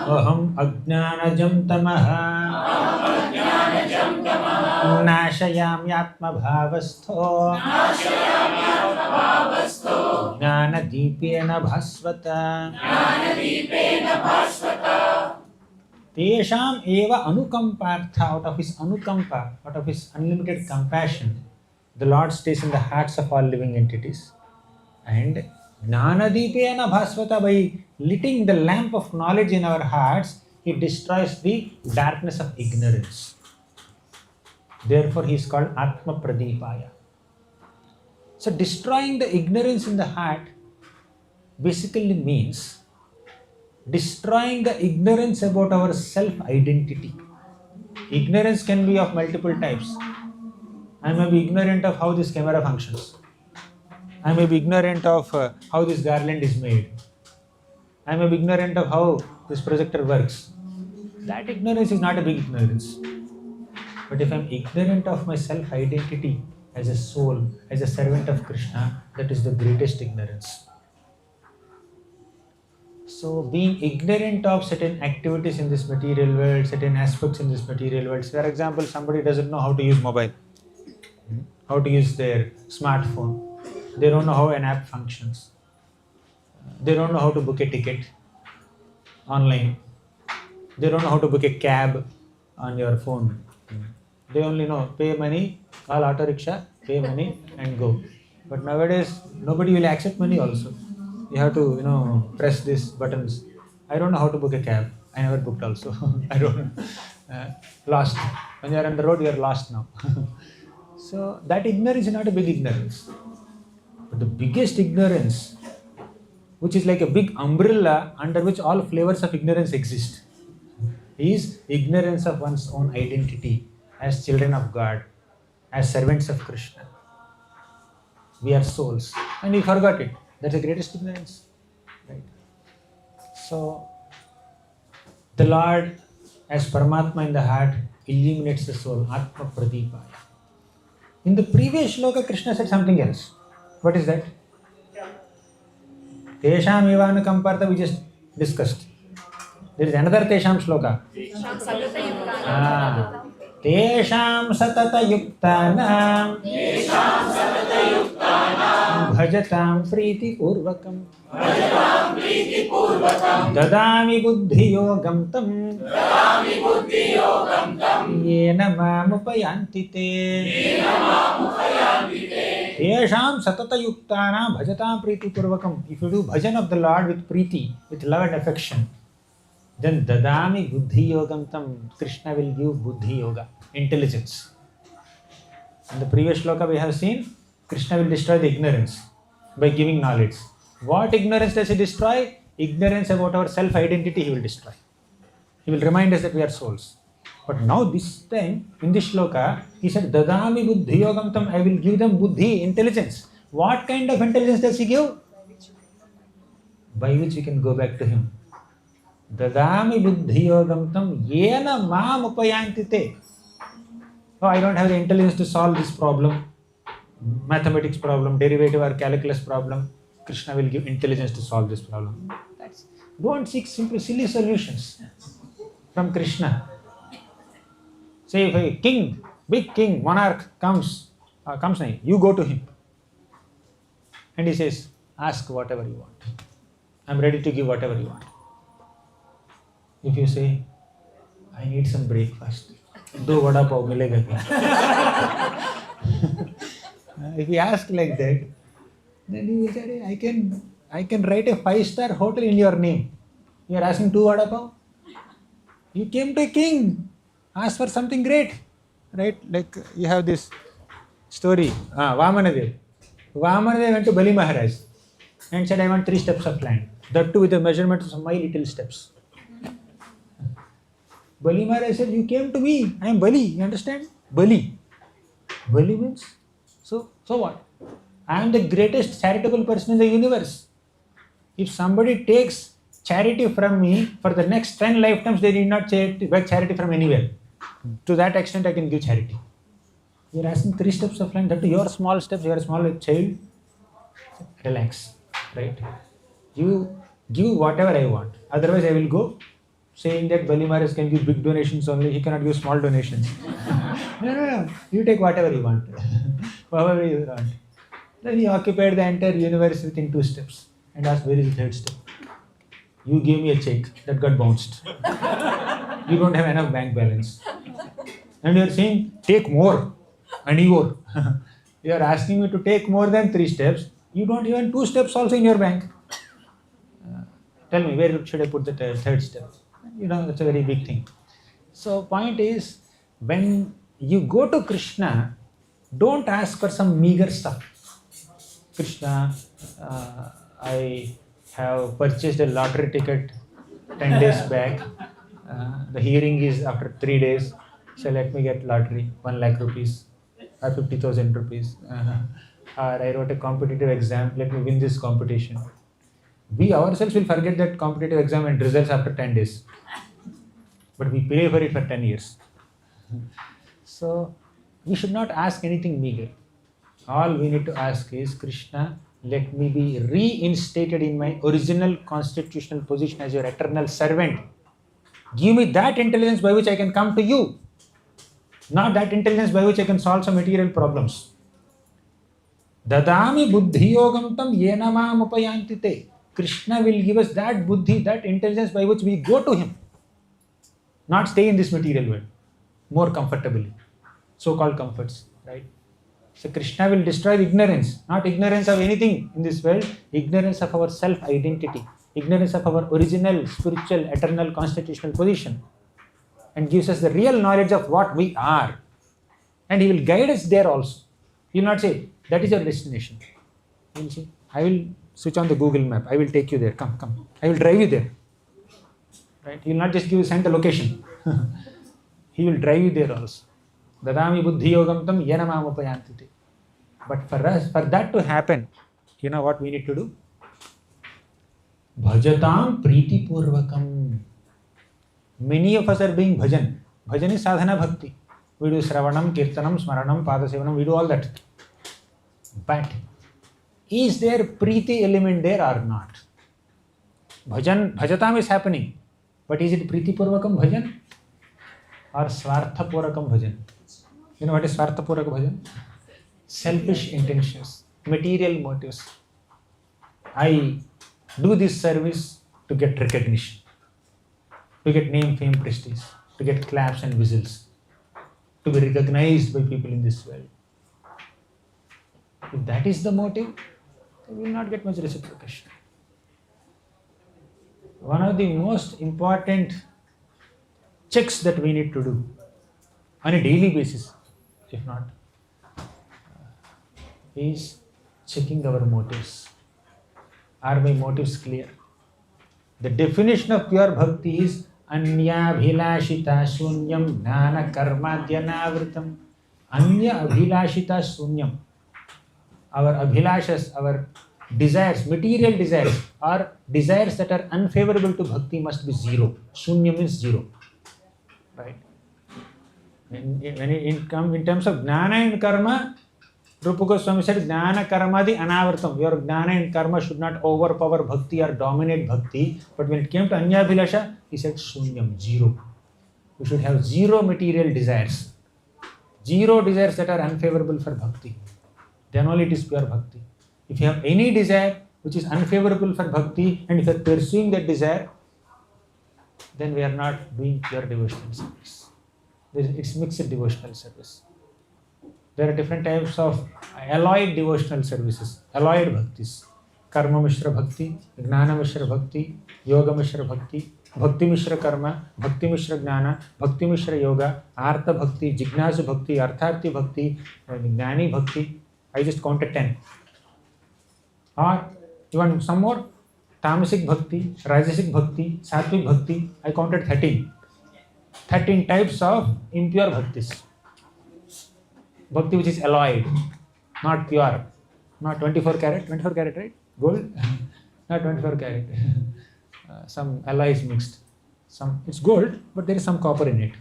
Aham Ajnanajam Tamaha Nashayamyatma Bhavastho Jnanadipena Bhasvata Tesham eva anukampartha. Out of his anukampa, out of his unlimited compassion, the Lord stays in the hearts of all living entities. And Jnanadipena Bhasvata, by lighting the lamp of knowledge in our hearts, he destroys the darkness of ignorance. Therefore, he is called Atma Pradipaya. So, destroying the ignorance in the heart basically means destroying the ignorance about our self-identity. Ignorance can be of multiple types. I may be ignorant of how this camera functions. I may be ignorant of how this garland is made. I may be ignorant of how this projector works. That ignorance is not a big ignorance. But if I am ignorant of my self-identity as a soul, as a servant of Krishna, that is the greatest ignorance. So being ignorant of certain activities in this material world, certain aspects in this material world. For example, somebody doesn't know how to use mobile, how to use their smartphone. They don't know how an app functions. They don't know how to book a ticket online. They don't know how to book a cab on your phone. They only know pay money, call auto rickshaw, pay money and go. But nowadays, nobody will accept money also. You have to, press these buttons. I don't know how to book a cab. I never booked also. I don't lost. When you are on the road, you are lost now. So that ignorance is not a big ignorance. But the biggest ignorance, which is like a big umbrella under which all flavors of ignorance exist, is ignorance of one's own identity as children of God, as servants of Krishna. We are souls. And we forgot it. That's the greatest ignorance. Right? So, the Lord, as Paramatma in the heart, illuminates the soul, Atma Pradipaya. In the previous shloka, Krishna said something else. What is that? Tesham evanukampartha, we just discussed. There is another Tesham shloka. Tesham satata yuktanam bhajatam priti purvakam dadami buddhi yogam tam yena mamupayanti te Tesham satata yuktanam bhajatam priti purvakam. If you do bhajan of the Lord with priti, with love and affection, Then dadami buddhi yogam tam, Krishna will give buddhi yoga, intelligence. In the previous shloka we have seen, Krishna will destroy the ignorance by giving knowledge. What ignorance does he destroy? Ignorance about our self-identity he will destroy. He will remind us that we are souls. But now this time, in this shloka, he said, Dadami buddhi yogam tam, I will give them buddhi, intelligence. What kind of intelligence does he give? By which we can go back to him. Dadami buddhi yogam tam, yena mam upayantite. Oh, I don't have the intelligence to solve this problem, mathematics problem, derivative or calculus problem. Krishna will give intelligence to solve this problem. Don't seek simple, silly solutions from Krishna. Say if a king, big king, monarch comes, you go to him. And he says, ask whatever you want. I'm ready to give whatever you want. If you say, I need some breakfast, do vada pav milega kya? If you ask like that, then he will say, I can write a 5-star hotel in your name. You are asking 2 vada pav? You came to a king, ask for something great, right? Like you have this story, Vamanadev. Vamanadev went to Bali Maharaj and said, I want 3 steps of land. That too with the measurements of my little steps. Bali Maharaj said, you came to me, I am Bali, you understand? Bali. Bali means, so what? I am the greatest charitable person in the universe. If somebody takes charity from me, for the next 10 lifetimes they need not beg charity from anywhere. To that extent I can give charity. You are asking 3 steps of land, that to your small steps, you are a small child. Relax, right? You give whatever I want. Otherwise I will go saying that Bali Maharaj can give big donations only, he cannot give small donations. No. You take whatever you want. Whatever you want. Then he occupied the entire universe within 2 steps and asked, where is the 3rd step? You gave me a check that got bounced. You don't have enough bank balance. And you are saying, take more and more. You are asking me to take more than 3 steps. You don't even 2 steps also in your bank. Tell me, where should I put the 3rd step? That's a very big thing. So point is, when you go to Krishna, don't ask for some meager stuff. Krishna, I have purchased a lottery ticket 10 days back. The hearing is after 3 days. So let me get lottery, 1 lakh rupees or 50,000 rupees. Or I wrote a competitive exam, let me win this competition. We ourselves will forget that competitive exam and results after 10 days. But we pay for it for 10 years. So we should not ask anything meager. All we need to ask is, Krishna, let me be reinstated in my original constitutional position as your eternal servant. Give me that intelligence by which I can come to you. Not that intelligence by which I can solve some material problems. Dadami buddhi yogam tam yenamam upayantite. Krishna will give us that buddhi, that intelligence by which we go to him. Not stay in this material world more comfortably. So-called comforts, right? So Krishna will destroy the ignorance, not ignorance of anything in this world, ignorance of our self-identity, ignorance of our original, spiritual, eternal, constitutional position, and gives us the real knowledge of what we are. And he will guide us there also. He will not say, that is your destination. He will say, I will switch on the Google map, I will take you there, come. I will drive you there. Right? He will not just send the location. He will drive you there also. Dadami buddhi yogam tam yenamam upayantite. But for that to happen, you know what we need to do? Bhajatam priti purvakam. Many of us are doing bhajan. Bhajan is sadhana bhakti. We do Sravanam, Kirtanam, Smaranam, Padasevanam, we do all that. But is there Preeti element there or not? Bhajatam is happening. But is it Preeti Purvakam bhajan or Swartha Purakam bhajan? You know what is Swartha Purakam bhajan? Selfish intentions, material motives. I do this service to get recognition, to get name, fame, prestige, to get claps and whistles, to be recognized by people in this world. If that is the motive, we will not get much reciprocation. one of the most important checks that we need to do on a daily basis, if not, is checking our motives. Are my motives clear? The definition of pure bhakti is Anya Abhilashita Sunyam Gnana Karmadyanavritam. Anya Abhilashita Sunyam. Our abhilashas, our desires, material desires, or desires that are unfavorable to bhakti must be zero. Sunya means zero. Right? In terms of Gnana and Karma, Rupa Goswami said, Jnana Karmadi Anavartam. Your Jnana and Karma should not overpower Bhakti or dominate Bhakti. But when it came to Anyabhilasha, he said Shunyam, zero. We should have zero material desires. Zero desires that are unfavorable for Bhakti. Then only it is pure Bhakti. If you have any desire which is unfavorable for Bhakti, and if you are pursuing that desire, then we are not doing pure devotional service. It's mixed devotional service. There are different types of alloyed devotional services, alloyed bhaktis. Karma Mishra Bhakti, Gnana Mishra Bhakti, Yoga Mishra Bhakti, Bhakti Mishra Karma, Bhakti Mishra Gnana, Bhakti Mishra Yoga, Artha Bhakti, Jignasu Bhakti, Artharthi Bhakti, Gnani Bhakti. I just counted 10. Or you want some more? Tamasic Bhakti, Rajasic Bhakti, Sattvic Bhakti. I counted 13. 13 types of impure bhaktis. Bhakti which is alloyed, not pure, not 24 karat, 24 karat, right? Gold, not 24 karat. Some alloy is mixed. It's gold, but there is some copper in it.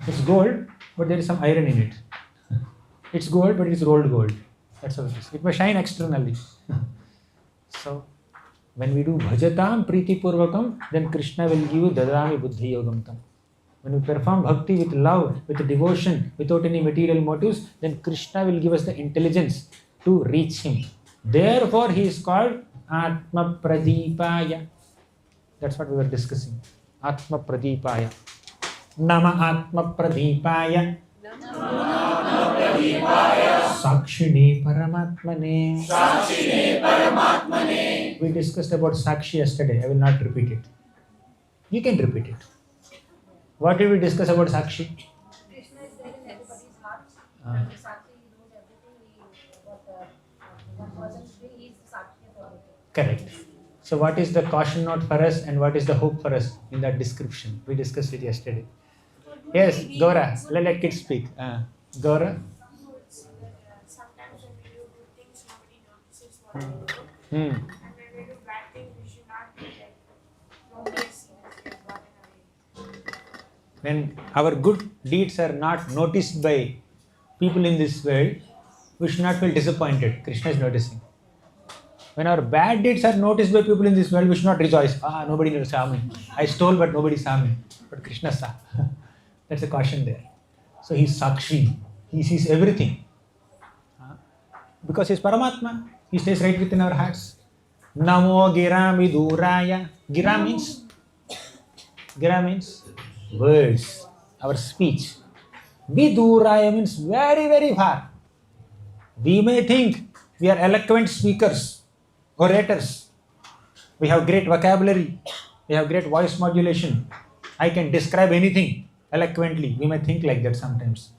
It's gold, but there is some iron in it. It's gold, but it is rolled gold. That's how it is. It may shine externally. So, when we do bhajatam priti purvakam, then Krishna will give you dadami buddhi yogam tam. When we perform bhakti with love, with devotion, without any material motives, then Krishna will give us the intelligence to reach him. Therefore, he is called Atma Pradipaya. That's what we were discussing. Atma Pradipaya. Nama Atma Pradipaya. Sakshini Paramatmane. Sakshini Paramatmane. We discussed about Sakshi yesterday. I will not repeat it. You can repeat it. What did we discuss about Sakshi? Krishna is there in everybody's hearts. And the Sakshi knows everything. What one person should be, he is the Sakshi of everything. Correct. So what is the caution note for us and what is the hope for us in that description? We discussed it yesterday. Yes, Gaura. Let kids speak. Gaura. Sometimes when we do good things, nobody notices what we do. And when we do bad things, we should not be like, nobody has seen us, we have gotten away. When our good deeds are not noticed by people in this world, we should not feel disappointed. Krishna is noticing. When our bad deeds are noticed by people in this world, we should not rejoice. Nobody saw me. I stole, but nobody saw me. But Krishna saw. That's a caution there. So he's Sakshi. He sees everything. Because he's Paramatma. He stays right within our hearts. Namo Gira Viduraya. Gira means words, our speech. Viduraya means very, very far. We may think we are eloquent speakers, orators. We have great vocabulary. We have great voice modulation. I can describe anything eloquently. We may think like that sometimes.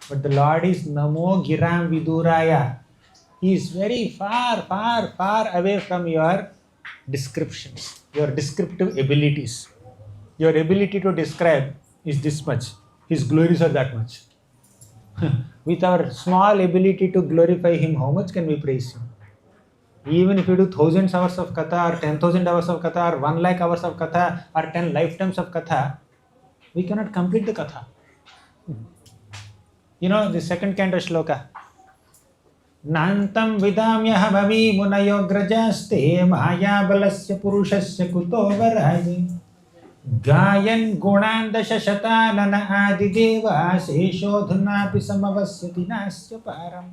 But the Lord is Namo Giram Viduraya. He is very far, far, far away from your descriptions, your descriptive abilities. Your ability to describe is this much. His glories are that much. With our small ability to glorify Him, how much can we praise Him? Even if you do thousands hours of katha, or 10,000 hours of katha, or 1 lakh hours of katha, or 10 lifetimes of katha, we cannot complete the katha. You know the second canto shloka. Nantam vidamya bhavi munayo grajaste maya balasya purushasya kuto varaye gayan gunandasha shatanana adideva seshodhunapi samavasyati nasya param.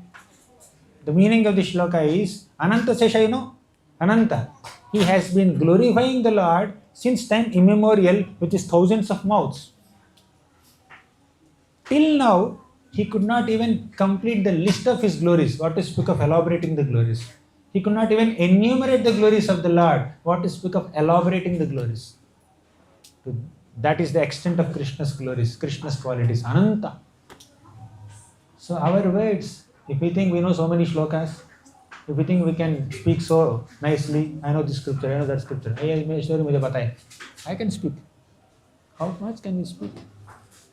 The meaning of the shloka is Ananta Sesha, you know? Ananta. He has been glorifying the Lord since time immemorial with his thousands of mouths. Till now, he could not even complete the list of his glories, what to speak of elaborating the glories. He could not even enumerate the glories of the Lord. What to speak of elaborating the glories? That is the extent of Krishna's glories, Krishna's qualities, Ananta. So our words, if we think we know so many shlokas, if we think we can speak so nicely, I know this scripture, I know that scripture, I can speak. How much can we speak?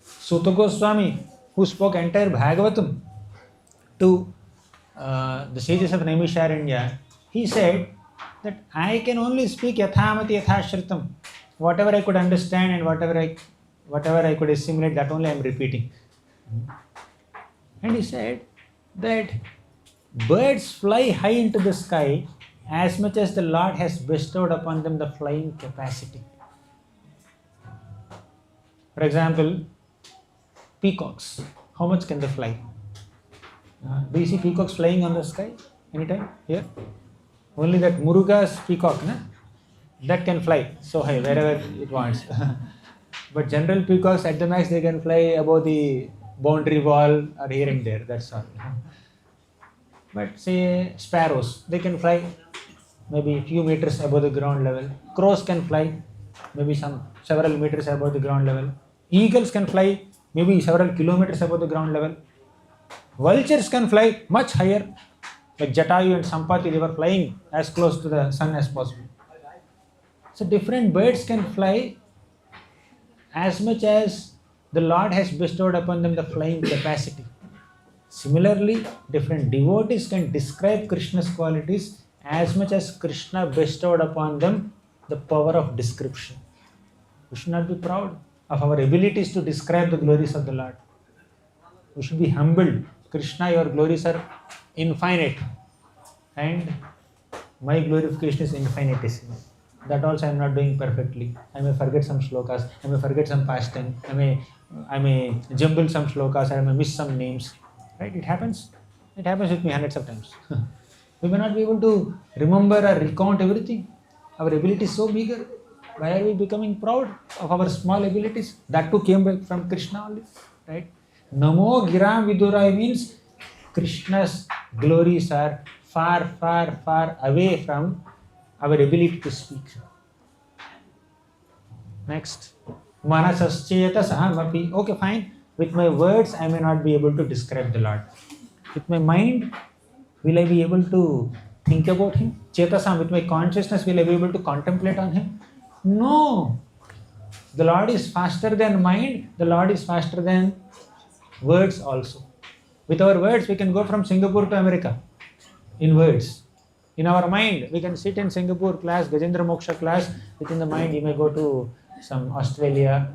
Sutta Goswami, who spoke entire Bhagavatam to the sages of Naimisharanya, he said that I can only speak yathamati yathashritam. Whatever I could understand and whatever I could assimilate, that only I am repeating. And he said that birds fly high into the sky as much as the Lord has bestowed upon them the flying capacity. For example, peacocks. How much can they fly? Do you see peacocks flying on the sky anytime here? Only that Muruga's peacock, that can fly so high wherever it wants. But general peacocks at the max they can fly above the boundary wall or here and there. That's all. But say sparrows, they can fly maybe a few meters above the ground level. Crows can fly maybe several meters above the ground level. Eagles can fly maybe several kilometers above the ground level. Vultures can fly much higher. Like Jatayu and Sampati, they were flying as close to the sun as possible. So different birds can fly as much as the Lord has bestowed upon them the flying capacity. Similarly, different devotees can describe Krishna's qualities as much as Krishna bestowed upon them the power of description. We should not be proud of our abilities to describe the glories of the Lord. We should be humbled. Krishna, your glories are infinite, and my glorification is infinitesimal. That also I am not doing perfectly. I may forget some shlokas, I may forget some pastime, I may jumble some shlokas, I may miss some names. Right? It happens. It happens with me hundreds of times. We may not be able to remember or recount everything. Our ability is so bigger. Why are we becoming proud of our small abilities? That too came back from Krishna only. Right? Namo Giram Vidurai means Krishna's glories are far, far, far away from our ability to speak. Next. Manasaschetas ahamapi. Okay, fine. With my words, I may not be able to describe the Lord. With my mind, will I be able to think about Him? Chetasam, with my consciousness, will I be able to contemplate on Him? No. The Lord is faster than mind. The Lord is faster than words also. With our words, we can go from Singapore to America. In words. In our mind, we can sit in Singapore class, Gajendra Moksha class. Within the mind, you may go to some Australia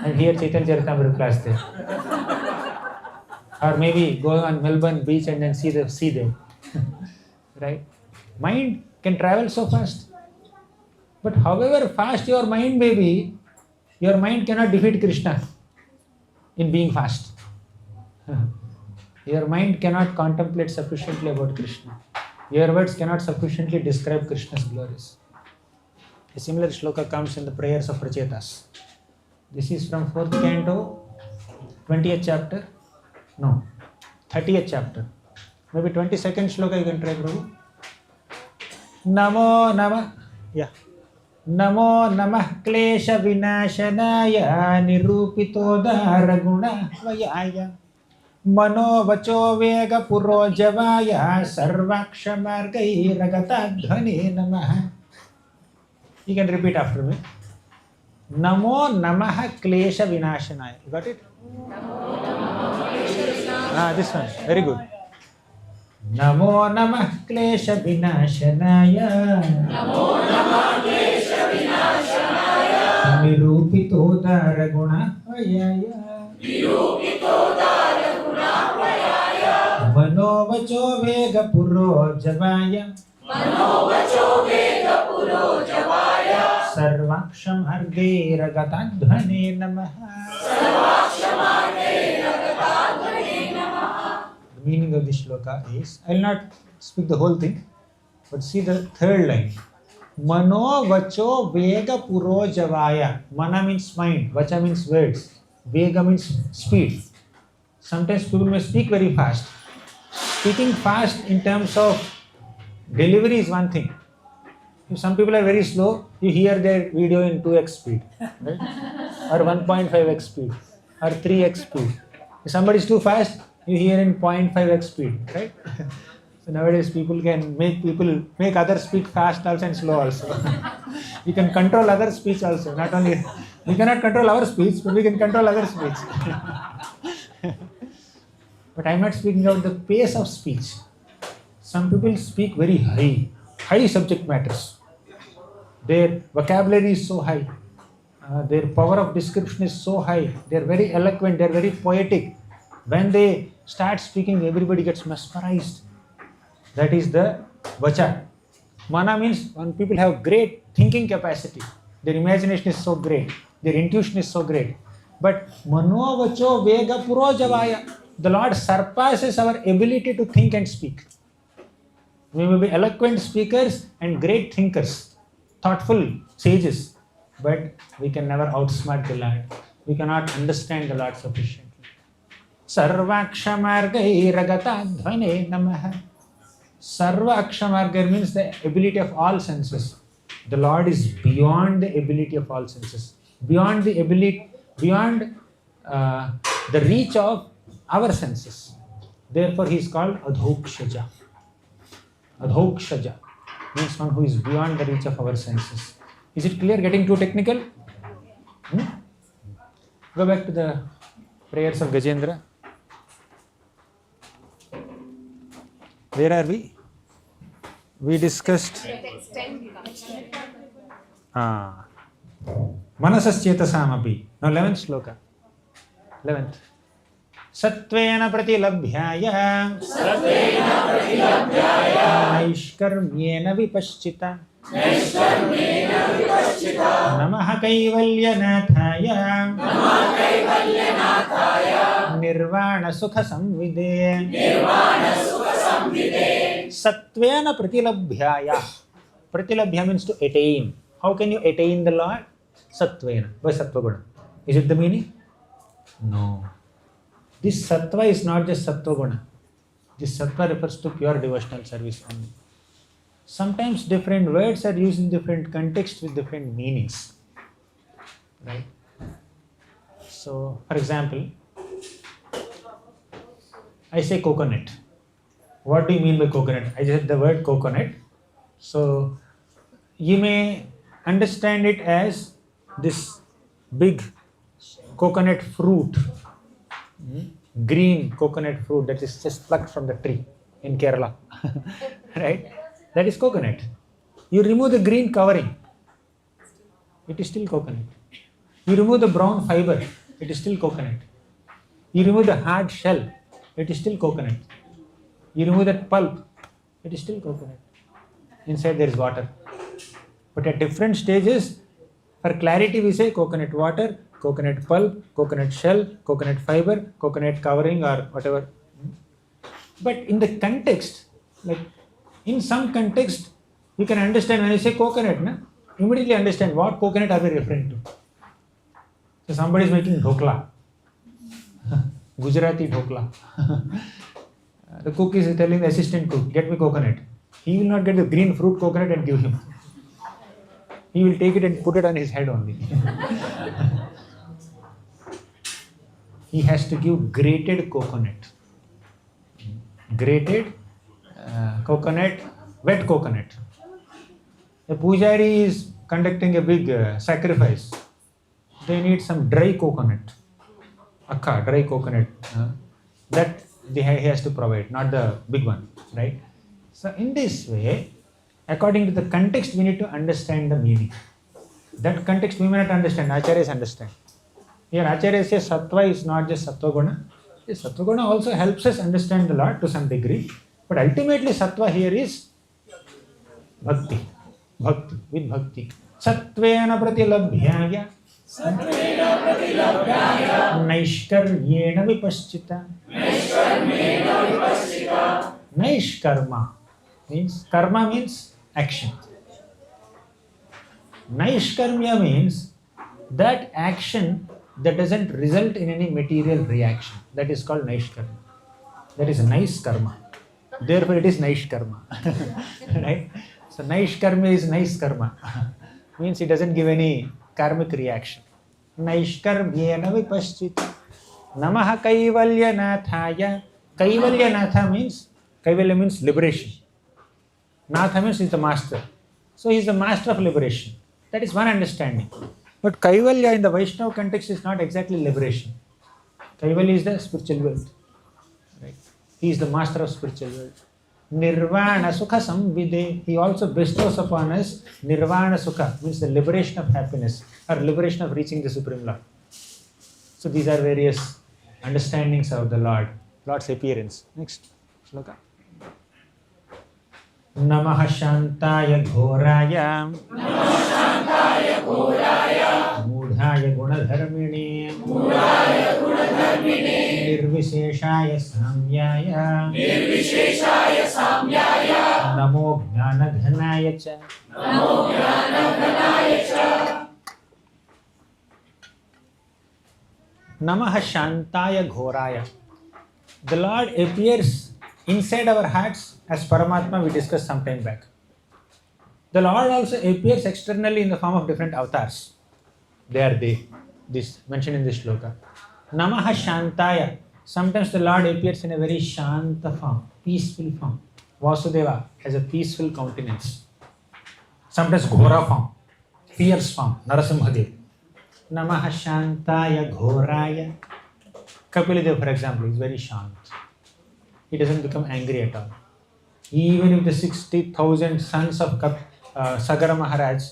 and hear Chaitanya Charitamrita class there. Or maybe go on Melbourne beach and then see the sea there. Right? Mind can travel so fast. But however fast your mind may be, your mind cannot defeat Krishna in being fast. Your mind cannot contemplate sufficiently about Krishna. Your words cannot sufficiently describe Krishna's glories. A similar shloka comes in the prayers of Prachetas. This is from 4th canto, 20th chapter. No, 30th chapter. Maybe 22nd shloka you can try, Prabhu. Namo Namah. Yeah. Namo Namah Klesha Vinashanaya Nirupito Dharaguna Vayaya Mano Vacho Vega Puro Javaya Sarvaksha Margai Ragata Dhani Namaha. You can repeat after me. Namo Namaha Klesha Vinashanaya. You got it? This one. Very good. Namo Namah Klesha Vinashanaya. Namo Namah Klesha Vinashanaya. Nirupito Dharaguna Vayaya. Nirupito Dharaguna Vayaya. Mano Vacho Vega Puro Javaya. Mano Vacho Vega Puro Javaya. Sarvaksham Arge Ragatadhane Namaha. Sarvaksham Arge Ragatadhane Namaha. The meaning of this shloka is, I will not speak the whole thing, but see the third line. Mano Vacho Vega Puro Javaya. Mana means mind, Vacha means words, Vega means speed. Sometimes people may speak very fast. Speaking fast in terms of Delivery is one thing. If some people are very slow, you hear their video in 2x speed, right? Or 1.5x speed, or 3x speed. If somebody is too fast, you hear in 0.5x speed, right? So nowadays people can make other speak fast also and slow also. We can control other speech also. Not only we cannot control our speech, but we can control other speech. But I am not speaking about the pace of speech. Some people speak very high subject matters. Their vocabulary is so high. Their power of description is so high. They are very eloquent. They are very poetic. When they start speaking, everybody gets mesmerized. That is the vacha. Mana means when people have great thinking capacity. Their imagination is so great. Their intuition is so great. But mano vacho vega puro javaya. The Lord surpasses our ability to think and speak. We may be eloquent speakers and great thinkers, thoughtful sages, but we can never outsmart the Lord. We cannot understand the Lord sufficiently. Sarvakshamargai ragata dhvane namaha. Sarvakshamargai means the ability of all senses. The Lord is beyond the ability of all senses, beyond the reach of our senses. Therefore, he is called Adhokshaja. Adhokshaja means one who is beyond the reach of our senses. Is it clear? Getting too technical? Go back to the prayers of Gajendra. Where are we? We discussed Manasaschetasamaphi. Now 11th sloka. 11th. Satvena pratilabhyaya naiškarmyena vipaschita namaha kaivalyanathaya nirvana sukha samvide. Satvena pratilabhyaya. Pratilabhya means to attain. How can you attain the Lord? Satvena, by sattva guna. Is it the meaning? No. This sattva is not just sattva guna. This sattva refers to pure devotional service only. Sometimes different words are used in different contexts with different meanings. Right? So, for example, I say coconut. What do you mean by coconut? I said the word coconut. So, you may understand it as this big coconut fruit, green coconut fruit that is just plucked from the tree in Kerala, right? That is coconut. You remove the green covering, it is still coconut. You remove the brown fiber, it is still coconut. You remove the hard shell, it is still coconut. You remove that pulp, it is still coconut. Inside there is water. But at different stages, for clarity we say coconut water, coconut pulp, coconut shell, coconut fiber, coconut covering or whatever. But in the context, like in some context, you can understand when you say coconut, immediately understand what coconut are we referring to. So somebody is making dhokla, Gujarati dhokla. The cook is telling the assistant cook, get me coconut. He will not get the green fruit coconut and give him. He will take it and put it on his head only. He has to give grated coconut. Grated coconut, wet coconut. The pujari is conducting a big sacrifice. They need some dry coconut. Akka, dry coconut. That he has to provide, not the big one, right? So in this way, according to the context, we need to understand the meaning. That context we may not understand, acharyas understand. Here Acharya says sattva is not just sattva guna. Sattva guna also helps us understand the Lord to some degree. But ultimately sattva here is bhakti. Bhakti, with bhakti. Sattvena pratilabhyaya naishkaryena vipaschita. Naishkarma means, karma means action. Naishkarmya means that action that doesn't result in any material reaction. That is called naishkarma. That is nice karma. Therefore, it is nice karma. Right? So, nice karma is nice karma. Means it doesn't give any karmic reaction. Naishkarmyena vipaschita. Namaha Kaivalyanathaya. Kaivalyanatha means, Kaivalya means liberation. Natha means he is the master. So he is the master of liberation. That is one understanding. But Kaivalya in the Vaishnava context is not exactly liberation. Kaivalya is the spiritual world. Right? He is the master of spiritual world. Nirvana Sukha Samvide. He also bestows upon us Nirvana Sukha, means the liberation of happiness or liberation of reaching the Supreme Lord. So these are various understandings of the Lord's appearance. Next shloka. Namaha Shantaya Ghoraya Mudhaya Gunadharmini Nirvisheshaya Samyaya Namo Jnanaghanaya Cha. Namaha Shantaya Ghoraya. The Lord appears inside our hearts as Paramatma, we discussed some time back. The Lord also appears externally in the form of different avatars. This mentioned in this shloka. Namaha Shantaya. Sometimes the Lord appears in a very Shanta form, peaceful form. Vasudeva has a peaceful countenance. Sometimes Ghora form, fierce form, Narasimhadev. Namaha Shantaya Ghoraya. Kapildev, for example, is very shant. He doesn't become angry at all. Even if the 60,000 sons of Sagara Maharaj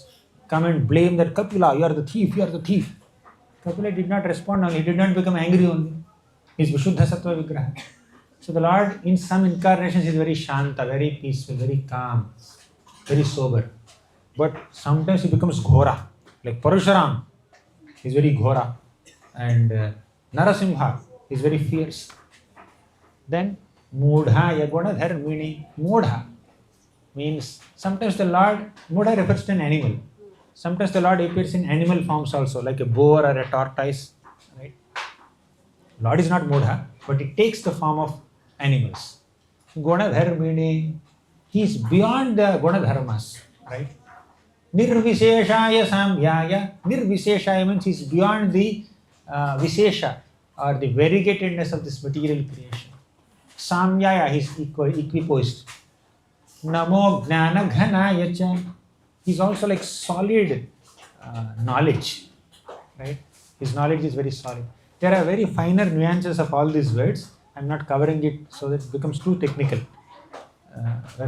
come and blame that Kapila, you are the thief, you are the thief. Kapila did not respond only, he did not become angry only. He is Vishuddha Sattva Vigraha. So the Lord in some incarnations is very shanta, very peaceful, very calm, very sober. But sometimes he becomes Ghora, like Parashuram is very Ghora. And Narasimha is very fierce. Then Mudha Yaguna Dharmini. Mudha means sometimes the Lord, Mudha refers to an animal. Sometimes the Lord appears in animal forms also, like a boar or a tortoise. Right? Lord is not Mudha, but it takes the form of animals. Guna Dharmini, he is beyond the Guna Dharmas. Right? Nirvisheshaya Samyaya. Nirvisheshaya means he is beyond the Vishesha or the variegatedness of this material creation. Samyaya, he is equipoised. Namo Jnana Ghanaya Cha. He is also like solid knowledge. Right? His knowledge is very solid. There are very finer nuances of all these words. I am not covering it so that it becomes too technical. I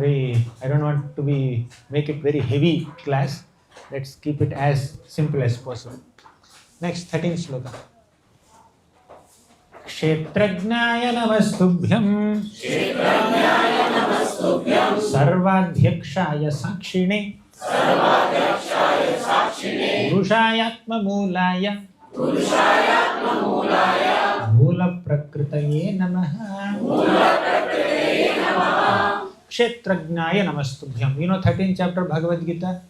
don't want to make it very heavy class. Let's keep it as simple as possible. Next, 13th shloka. Kshetrajnaya namastubhyam sarvadhyakshaya sakshine purushayatma mulaya mula prakritaye namaha. Kshetrajnaya namastubhyam. You know 13th chapter Bhagavad Gita?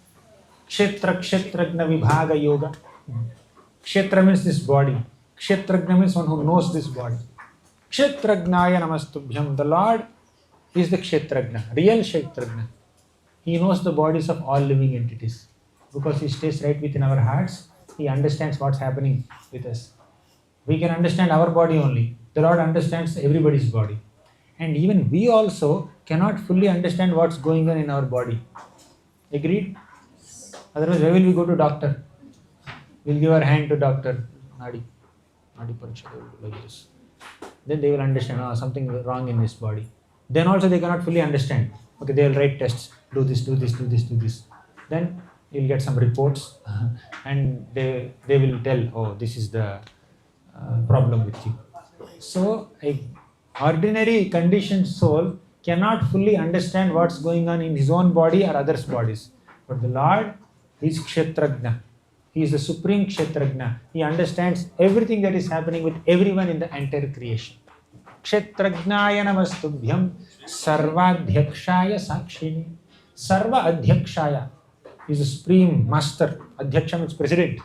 Kshetrajna Vibhaga Yoga. Kshetra means this body. Kshetrajna means one who knows this body. Kshetrajnaya namastubhyam. The Lord is the Kshetrajna, real Kshetrajna. He knows the bodies of all living entities. Because he stays right within our hearts, he understands what's happening with us. We can understand our body only. The Lord understands everybody's body. And even we also cannot fully understand what's going on in our body. Agreed? Otherwise, where will we go to doctor? We'll give our hand to doctor. Nadi Pariksha, like this. Then they will understand, something wrong in this body. Then also they cannot fully understand. Okay, they will write tests. Do this, do this, do this, do this. Then you'll get some reports and they will tell, this is the problem with you. So, a ordinary conditioned soul cannot fully understand what's going on in his own body or others' bodies. But the Lord is Kshetrajna. He is the supreme Kshetrajna. He understands everything that is happening with everyone in the entire creation. Kshetrajnaya namastubhyam sarvadhyakshaya sakshini. Sarva adhyakshaya is the supreme master. Adhyaksha means president.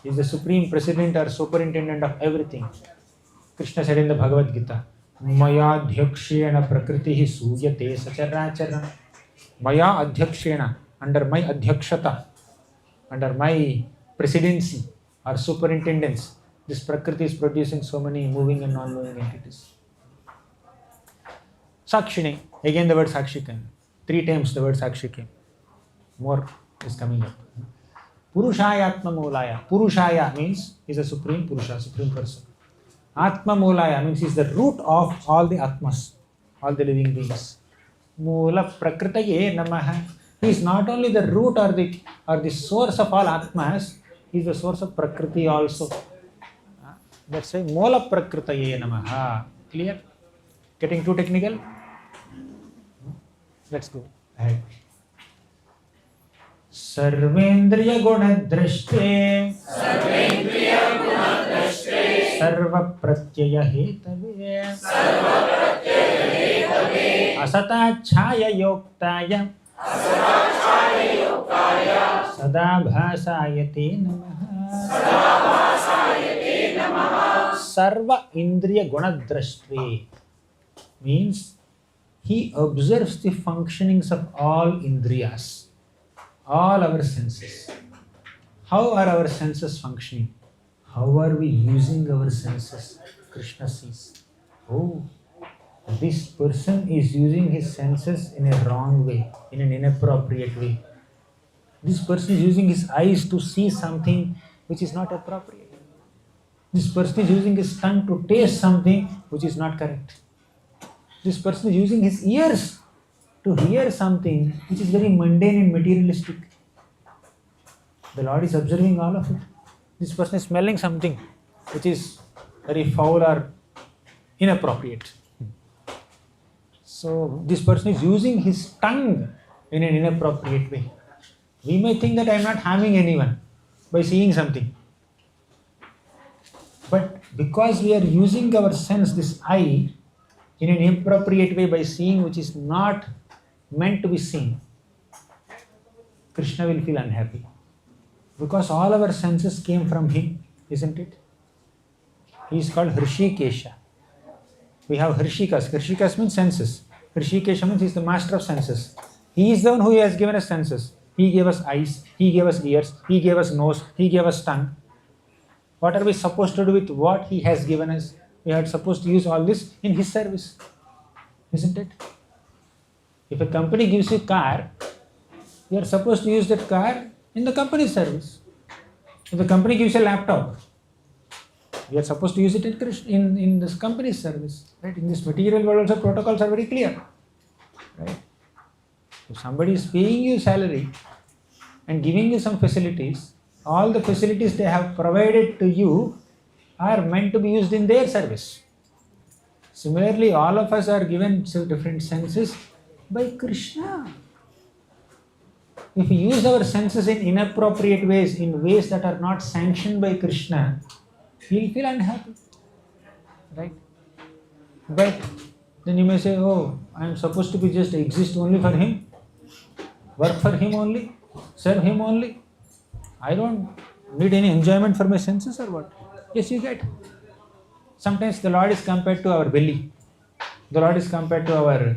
He is the supreme president or superintendent of everything. Krishna said in the Bhagavad Gita, Maya adhyakshena prakritihi suyate sacharacharam. Maya adhyakshena, under my adhyakshata, under my presidency or superintendence, this prakriti is producing so many moving and non-moving entities. Sakshini, again the word Sakshi came. 3 times the word Sakshi came. More is coming up. Purushaya Atma Mulaya. Purushaya means he is a supreme Purusha, supreme person. Atma Mulaya means he is the root of all the Atmas, all the living beings. Mula Prakritaye Namaha. He is not only the root or the source of all Atmas, he is the source of Prakriti also. That's why Mula Prakritaye Namaha. Clear? Getting too technical? Let's go ahead. Sarvendriya Gunadrashte Sarva Pratyaya Hetave Asata Chaya Yoktaya Sada Bhasayate Namaha. Sarva Indriya Gunadrashte means he observes the functionings of all indriyas, all our senses. How are our senses functioning? How are we using our senses? Krishna sees. Oh, this person is using his senses in a wrong way, in an inappropriate way. This person is using his eyes to see something which is not appropriate. This person is using his tongue to taste something which is not correct. This person is using his ears to hear something which is very mundane and materialistic. The Lord is observing all of it. This person is smelling something which is very foul or inappropriate. So this person is using his tongue in an inappropriate way. We may think that I am not harming anyone by seeing something. But because we are using our sense, this eye, in an inappropriate way by seeing which is not meant to be seen, Krishna will feel unhappy. Because all our senses came from him, isn't it? He is called Hrishikesha. We have Hrishikas. Hrishikas means senses. Hrishikesha means he is the master of senses. He is the one who has given us senses. He gave us eyes, he gave us ears, he gave us nose, he gave us tongue. What are we supposed to do with what he has given us? We are supposed to use all this in his service, isn't it? If a company gives you a car, you are supposed to use that car in the company's service. If the company gives a laptop, we are supposed to use it in this company's service. Right? In this material world also protocols are very clear. Right? If somebody is paying you salary and giving you some facilities, all the facilities they have provided to you are meant to be used in their service. Similarly, all of us are given different senses by Krishna. If we use our senses in inappropriate ways, in ways that are not sanctioned by Krishna, we will feel unhappy. Right? But then you may say, oh, I am supposed to be just exist only for him, work for him only, serve him only. I don't need any enjoyment for my senses or what? Yes, you get. Sometimes the Lord is compared to our belly. The Lord is compared to our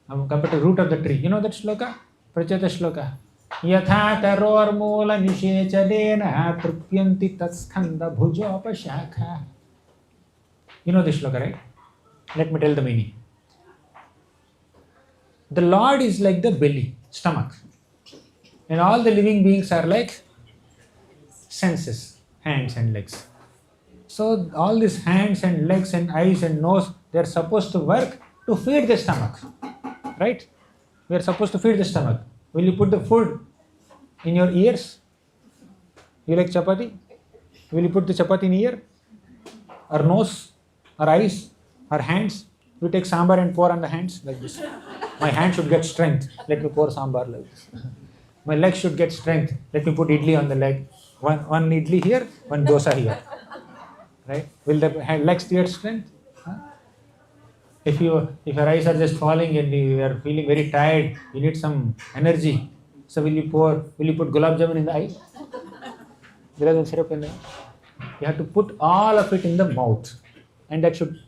compared to root of the tree. You know that shloka? Pracheta shloka. Yatha taror mula nishechalena trupyanti tatskanda bhujopashakha. You know this shloka, right? Let me tell the meaning. The Lord is like the belly, stomach. And all the living beings are like senses, hands and legs. So all these hands and legs and eyes and nose, they are supposed to work to feed the stomach. Right? We are supposed to feed the stomach. Will you put the food in your ears? You like chapati? Will you put the chapati in ear? Or nose? Or eyes? Or hands? You take sambar and pour on the hands like this. My hand should get strength. Let me pour sambar like this. My leg should get strength. Let me put idli on the leg. One idli here, one dosa here. Right? Will the legs get strength? Huh? If your eyes are just falling and you are feeling very tired, you need some energy. So will you put gulab jamun in the eye? Gulab jamun syrup in the eye? You have to put all of it in the mouth. And that should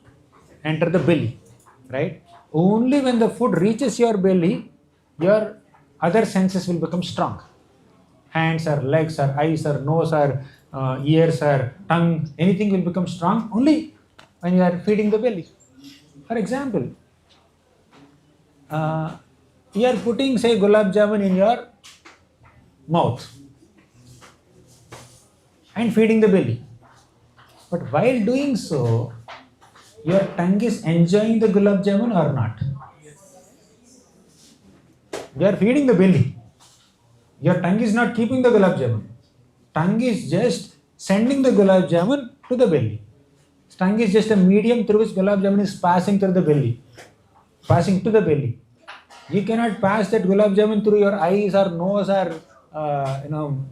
enter the belly, right? Only when the food reaches your belly, your other senses will become strong. Hands or legs or eyes or nose or ears or tongue, anything will become strong only when you are feeding the belly. For example, you are putting, say, gulab jamun in your mouth and feeding the belly. But while doing so, your tongue is enjoying the gulab jamun or not? You are feeding the belly. Your tongue is not keeping the gulab jamun. Tongue is just sending the gulab jamun to the belly. Tongue is just a medium through which gulab jamun is passing through the belly, passing to the belly. You cannot pass that gulab jamun through your eyes or nose or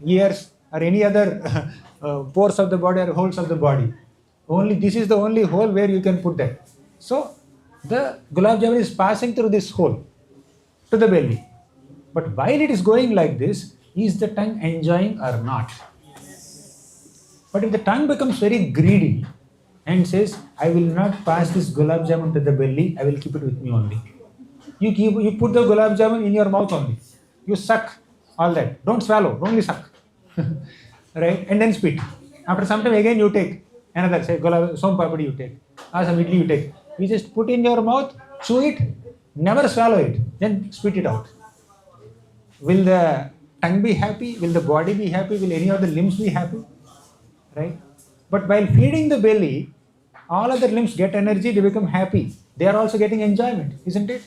ears or any other pores of the body or holes of the body. Only this is the only hole where you can put that. So the gulab jamun is passing through this hole to the belly. But while it is going like this, is the tongue enjoying or not? But if the tongue becomes very greedy and says, I will not pass this gulab jamun to the belly, I will keep it with me only. You put the gulab jamun in your mouth only. You suck all that. Don't swallow, only suck. Right? And then spit. After some time again you take another, say gulab, som papadi you take, or some idli you take. You just put in your mouth, chew it, never swallow it, then spit it out. Will the tongue be happy? Will the body be happy? Will any of the limbs be happy? Right? But while feeding the belly, all other limbs get energy, they become happy. They are also getting enjoyment, isn't it?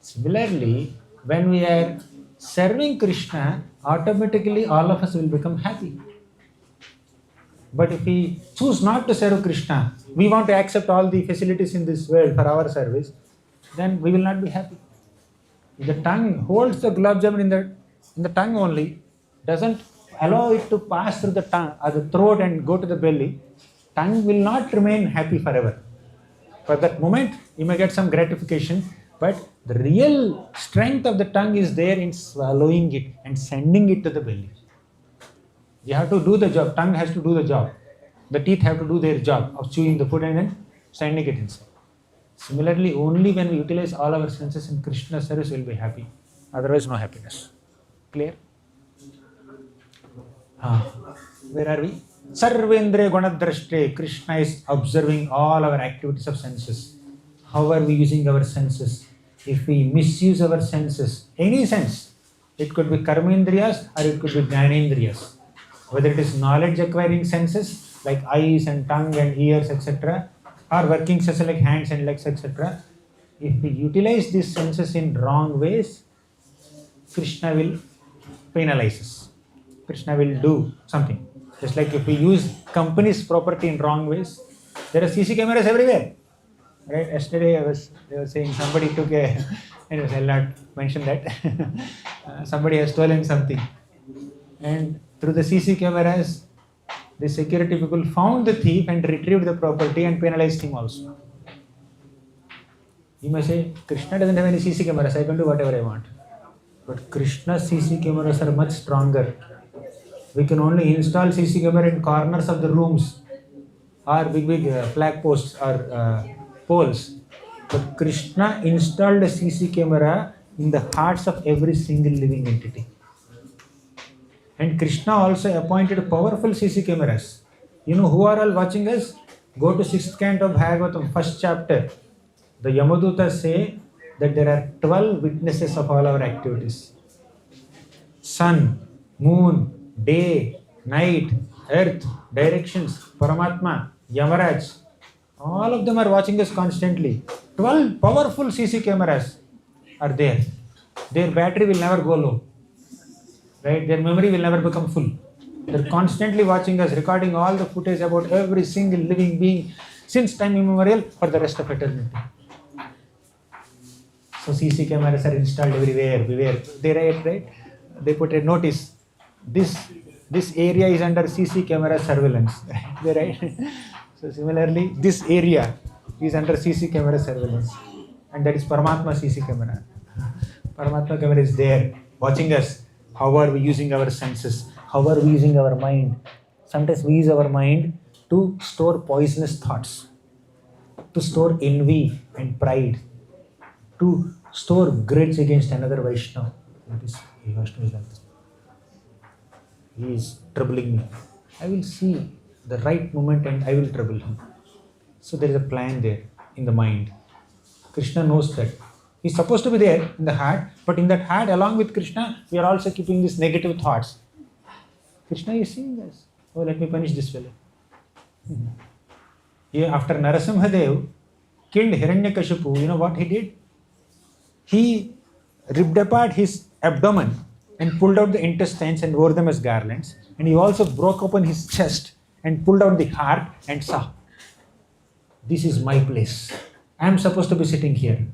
Similarly, when we are serving Krishna, automatically all of us will become happy. But if we choose not to serve Krishna, we want to accept all the facilities in this world for our service, then we will not be happy. If the tongue holds the gulab jamun in the tongue only, doesn't allow it to pass through the tongue or the throat and go to the belly, tongue will not remain happy forever. For that moment, you may get some gratification, but the real strength of the tongue is there in swallowing it and sending it to the belly. You have to do the job. Tongue has to do the job. The teeth have to do their job of chewing the food and then sending it inside. Similarly, only when we utilize all our senses in Krishna service, we will be happy. Otherwise, no happiness. Clear? Where are we? Sarvendriya Gunadrashte. Krishna is observing all our activities of senses. How are we using our senses? If we misuse our senses, any sense, it could be karmendriyas or it could be jnanendriyas. Whether it is knowledge acquiring senses like eyes and tongue and ears, etc., or working senses like hands and legs, etc. If we utilize these senses in wrong ways, Krishna will penalize us. Krishna will do something. Just like if we use company's property in wrong ways, there are CC cameras everywhere. Right? Yesterday they were saying somebody took a, anyways, I'll not mention that. Somebody has stolen something. And through the CC cameras, the security people found the thief and retrieved the property and penalized him also. You may say, Krishna doesn't have any CC cameras, I can do whatever I want. But Krishna's CC cameras are much stronger. We can only install CC camera in corners of the rooms or big flag posts or poles. But Krishna installed a CC camera in the hearts of every single living entity. And Krishna also appointed powerful CC cameras. You know who are all watching us? Go to 6th canto of Bhagavatam, 1st chapter. The Yamadutas say that there are 12 witnesses of all our activities. Sun, moon, day, night, earth, directions, Paramatma, Yamaraj. All of them are watching us constantly. 12 powerful CC cameras are there. Their battery will never go low. Right? Their memory will never become full. They're constantly watching us, recording all the footage about every single living being since time immemorial for the rest of eternity. So CC cameras are installed everywhere. They write, right? They put a notice. This area is under CC camera surveillance. They write. So similarly, this area is under CC camera surveillance. And that is Paramatma CC camera. Paramatma camera is there, watching us. How are we using our senses? How are we using our mind? Sometimes we use our mind to store poisonous thoughts. to store envy and pride, to store grudge against another Vaishnava. Vaishnava is like this. He is troubling me. I will see the right moment and I will trouble him. So there is a plan there in the mind. Krishna knows that. He's supposed to be there in the heart, but in that heart, along with Krishna, we are also keeping these negative thoughts. Krishna is seeing us. Oh, let me punish this fellow. Yeah, after Narasimhadev killed Hiranyakashipu, you know what he did? He ripped apart his abdomen and pulled out the intestines and wore them as garlands. And he also broke open his chest and pulled out the heart and saw, this is my place. I am supposed to be sitting here.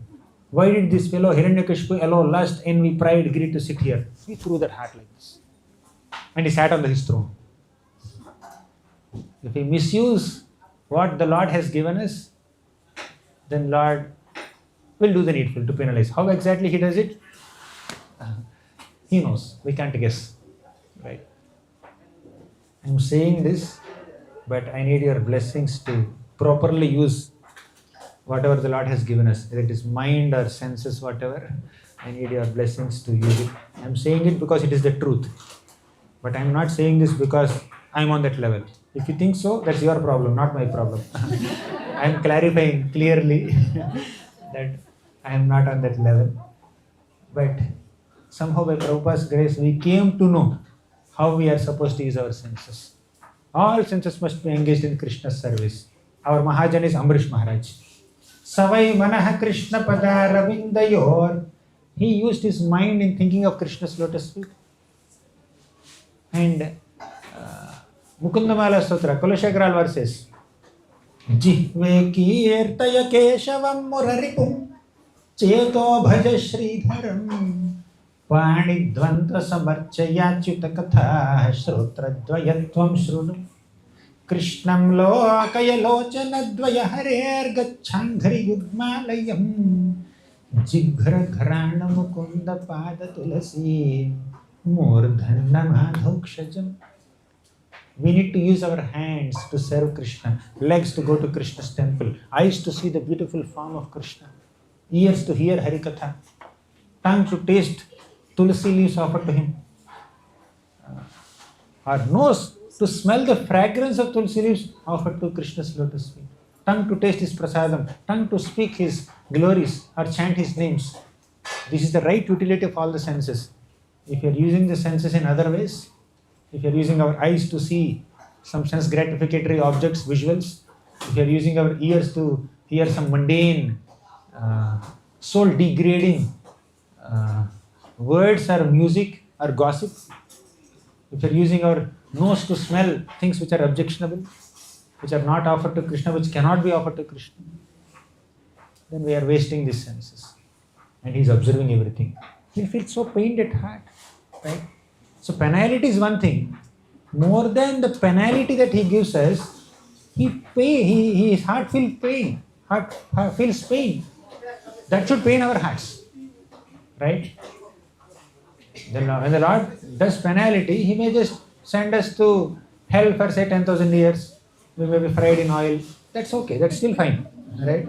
Why did this fellow Hiranyakashipu allow lust, envy, pride, greed to sit here? He threw that heart like this. And he sat on his throne. If we misuse what the Lord has given us, then Lord will do the needful to penalize. How exactly he does it? He knows. We can't guess. Right? I'm saying this, but I need your blessings to properly use whatever the Lord has given us, whether it is mind or senses, whatever. I need your blessings to use it. I'm saying it because it is the truth. But I'm not saying this because I'm on that level. If you think so, that's your problem, not my problem. I'm clarifying clearly that I am not on that level. But somehow by Prabhupada's grace, we came to know how we are supposed to use our senses. All senses must be engaged in Krishna's service. Our Mahajan is Amrish Maharaj. Savai Manaha Krishna Pada Ravindayor. He used his mind in thinking of Krishna's lotus feet. And Mukundamala Stotra, Kulashagral verses. Jihve kirtaya keshavam muraripum cheto bhaja sridharam panidvanta samarchaya chutakatha shrotradvayatvam shrunu krishnam lokaya lochana dvaya harer gachandhari yudmalayam jighra ghrana mukunda pada tulasi murdhanna madhokshajam. We need to use our hands to serve Krishna, legs to go to Krishna's temple, eyes to see the beautiful form of Krishna, ears to hear Harikatha, tongue to taste tulsi leaves offered to him, our nose to smell the fragrance of tulsi leaves offered to Krishna's lotus feet, tongue to taste his prasadam, tongue to speak his glories or chant his names. This is the right utility of all the senses. If you are using the senses in other ways, if you are using our eyes to see some sense gratificatory objects, visuals, if you are using our ears to hear some mundane, soul degrading words or music or gossip, if you are using our nose to smell things which are objectionable, which are not offered to Krishna, which cannot be offered to Krishna, then we are wasting these senses. And he is observing everything. He feels so pained at heart. Right? So penalty is one thing. More than the penalty that he gives us, his heart feels pain. Heart feels pain. That should pain our hearts. Right? Then when the Lord does penalty, he may just send us to hell for say 10,000 years. We may be fried in oil. That's okay. That's still fine. Right?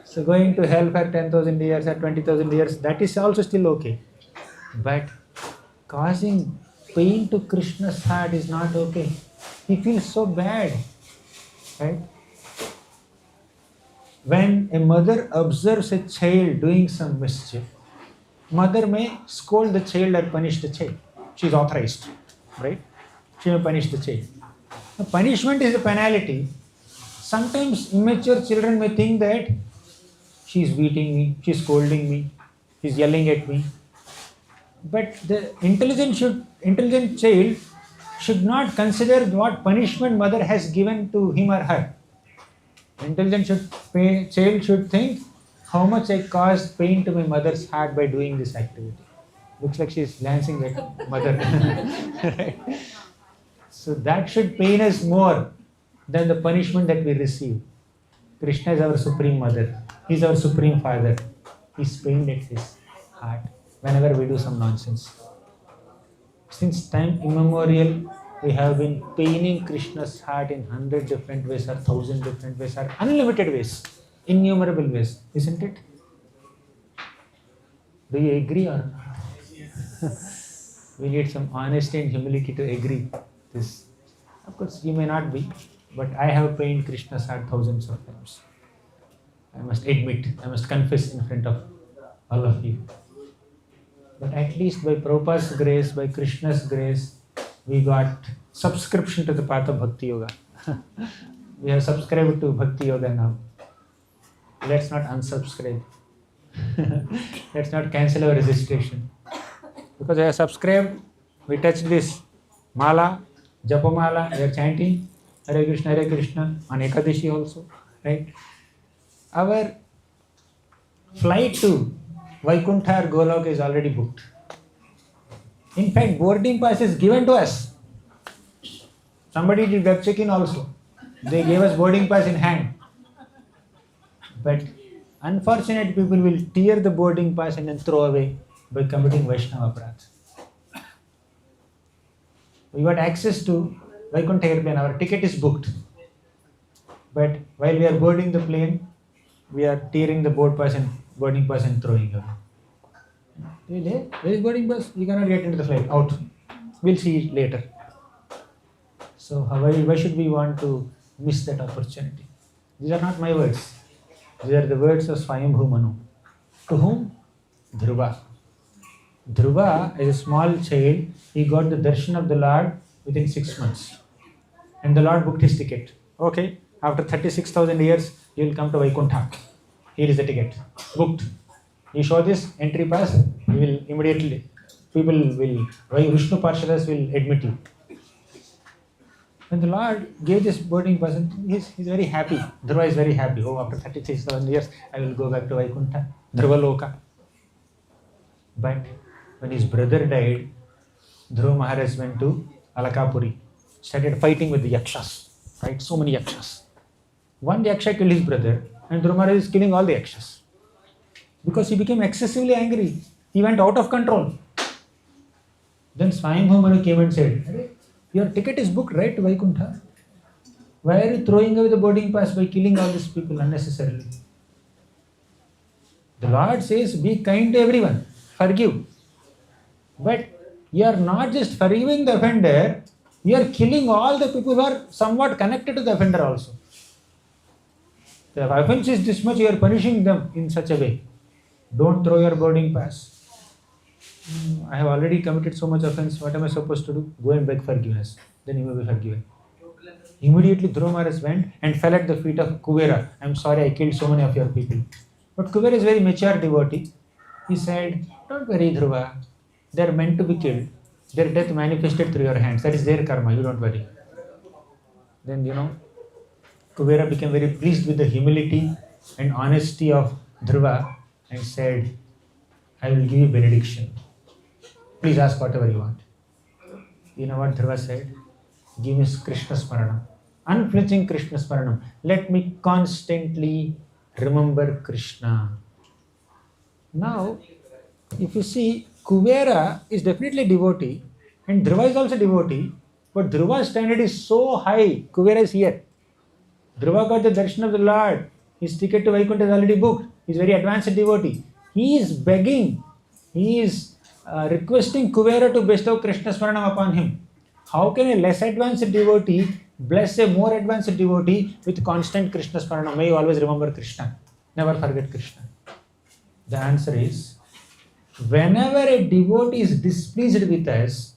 So going to hell for 10,000 years or 20,000 years, that is also still okay. But causing pain to Krishna's heart is not okay. He feels so bad. Right? When a mother observes a child doing some mischief, mother may scold the child or punish the child. She is authorized. Right? She may punish the child. The punishment is a penalty. Sometimes immature children may think that she is beating me, she is scolding me, she is yelling at me. But the intelligent child should not consider what punishment mother has given to him or her. Intelligent child should think, how much I caused pain to my mother's heart by doing this activity. Looks like she is glancing at mother. Right? So that should pain us more than the punishment that we receive. Krishna is our supreme mother. He is our supreme father. He is pained at his heart whenever we do some nonsense. Since time immemorial, we have been paining Krishna's heart in 100 different ways, or 1,000 different ways, or unlimited ways, innumerable ways, isn't it? Do you agree or not? We need some honesty and humility to agree this. Of course, you may not be, but I have pained Krishna's heart thousands of times. I must admit, I must confess in front of all of you. But at least by Prabhupada's grace, by Krishna's grace, we got subscription to the path of Bhakti Yoga. We have subscribed to Bhakti Yoga now. Let's not unsubscribe. Let's not cancel our registration. Because I have subscribed, we touched this mala, japamala, we are chanting Hare Krishna on Ekadashi also, right? Our flight to Vaikuntha or Goloka is already booked. In fact, boarding pass is given to us. Somebody did web check-in also. They gave us boarding pass in hand. But unfortunate people will tear the boarding pass and then throw away by committing Vaishnava Aparadh. We got access to Vaikuntha airplane. Our ticket is booked. But while we are boarding the plane, we are tearing the boarding pass and throwing away. Really? Where is boarding pass? You cannot get into the flight. Out. We'll see it later. So why should we want to miss that opportunity? These are not my words. These are the words of Swayambhu Manu. To whom? Dhruva. Dhruva, as a small child, he got the darshan of the Lord within 6 months. And the Lord booked his ticket. Okay, after 36,000 years, you will come to Vaikuntha. Here is the ticket. Booked. You show this entry pass, you will immediately, Vishnu Parshadas will admit you. When the Lord gave this boarding pass, he's very happy. Dhruva is very happy. Oh, after 36,000 years, I will go back to Vaikuntha, Dhruva Loka. But when his brother died, Dhruva Maharaj went to Alakapuri, started fighting with the Yakshas. Right? So many Yakshas. One Yaksha killed his brother, and Dhruva Maharaj is killing all the Yakshas. Because he became excessively angry. He went out of control. Then Swayambhu Manu came and said, your ticket is booked, right, to Vaikuntha? Why are you throwing away the boarding pass by killing all these people unnecessarily? The Lord says, be kind to everyone, forgive. But you are not just forgiving the offender, you are killing all the people who are somewhat connected to the offender also. The offense is this much, you are punishing them in such a way. Don't throw your boarding pass. I have already committed so much offense, what am I supposed to do? Go and beg forgiveness. Then you may be forgiven. Immediately Dhruva Maharaj went and fell at the feet of Kuvera. I am sorry I killed so many of your people. But Kuvera is a very mature devotee. He said, don't worry Dhruva, they are meant to be killed. Their death manifested through your hands. That is their karma, you don't worry. Then Kuvera became very pleased with the humility and honesty of Dhruva and said, I will give you benediction. Please ask whatever you want. You know what Dhruva said? Give me Krishna Smaranam. Unflinching Krishna Smaranam. Let me constantly remember Krishna. Now, if you see, Kuvera is definitely devotee and Dhruva is also devotee, but Dhruva's standard is so high. Kuvera is here. Dhruva got the darshan of the Lord. His ticket to Vaikuntha is already booked. He is very advanced devotee. He is begging. He is requesting Kuvera to bestow Krishna Smaranam upon him. How can a less advanced devotee bless a more advanced devotee with constant Krishna Smaranam? May you always remember Krishna. Never forget Krishna. The answer is, whenever a devotee is displeased with us,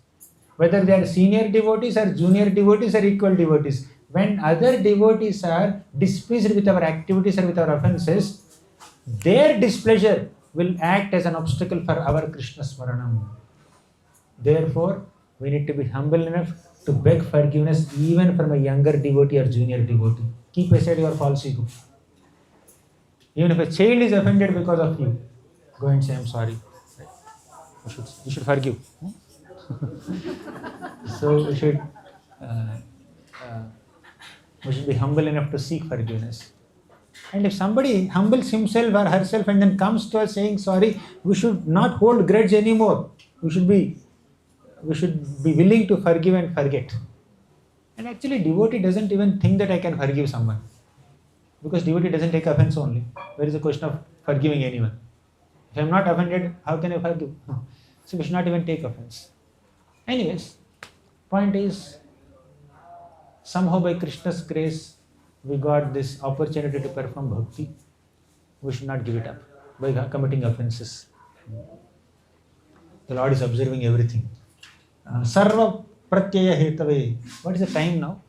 whether they are senior devotees or junior devotees or equal devotees, when other devotees are displeased with our activities or with our offenses, their displeasure will act as an obstacle for our Krishna Smaranam. Therefore, we need to be humble enough to beg forgiveness even from a younger devotee or junior devotee. Keep aside your false ego. Even if a child is offended because of you, go and say, I'm sorry. You should forgive. So we should be humble enough to seek forgiveness. And if somebody humbles himself or herself and then comes to us saying sorry, we should not hold grudge anymore. We should be willing to forgive and forget. And actually devotee doesn't even think that I can forgive someone. Because devotee doesn't take offense only. Where is the question of forgiving anyone? If I am not offended, how can I forgive? So we should not even take offense. Anyways, point is, somehow by Krishna's grace, we got this opportunity to perform bhakti. We should not give it up by committing offenses. The Lord is observing everything. Sarva pratyaya hetave. What is the time now?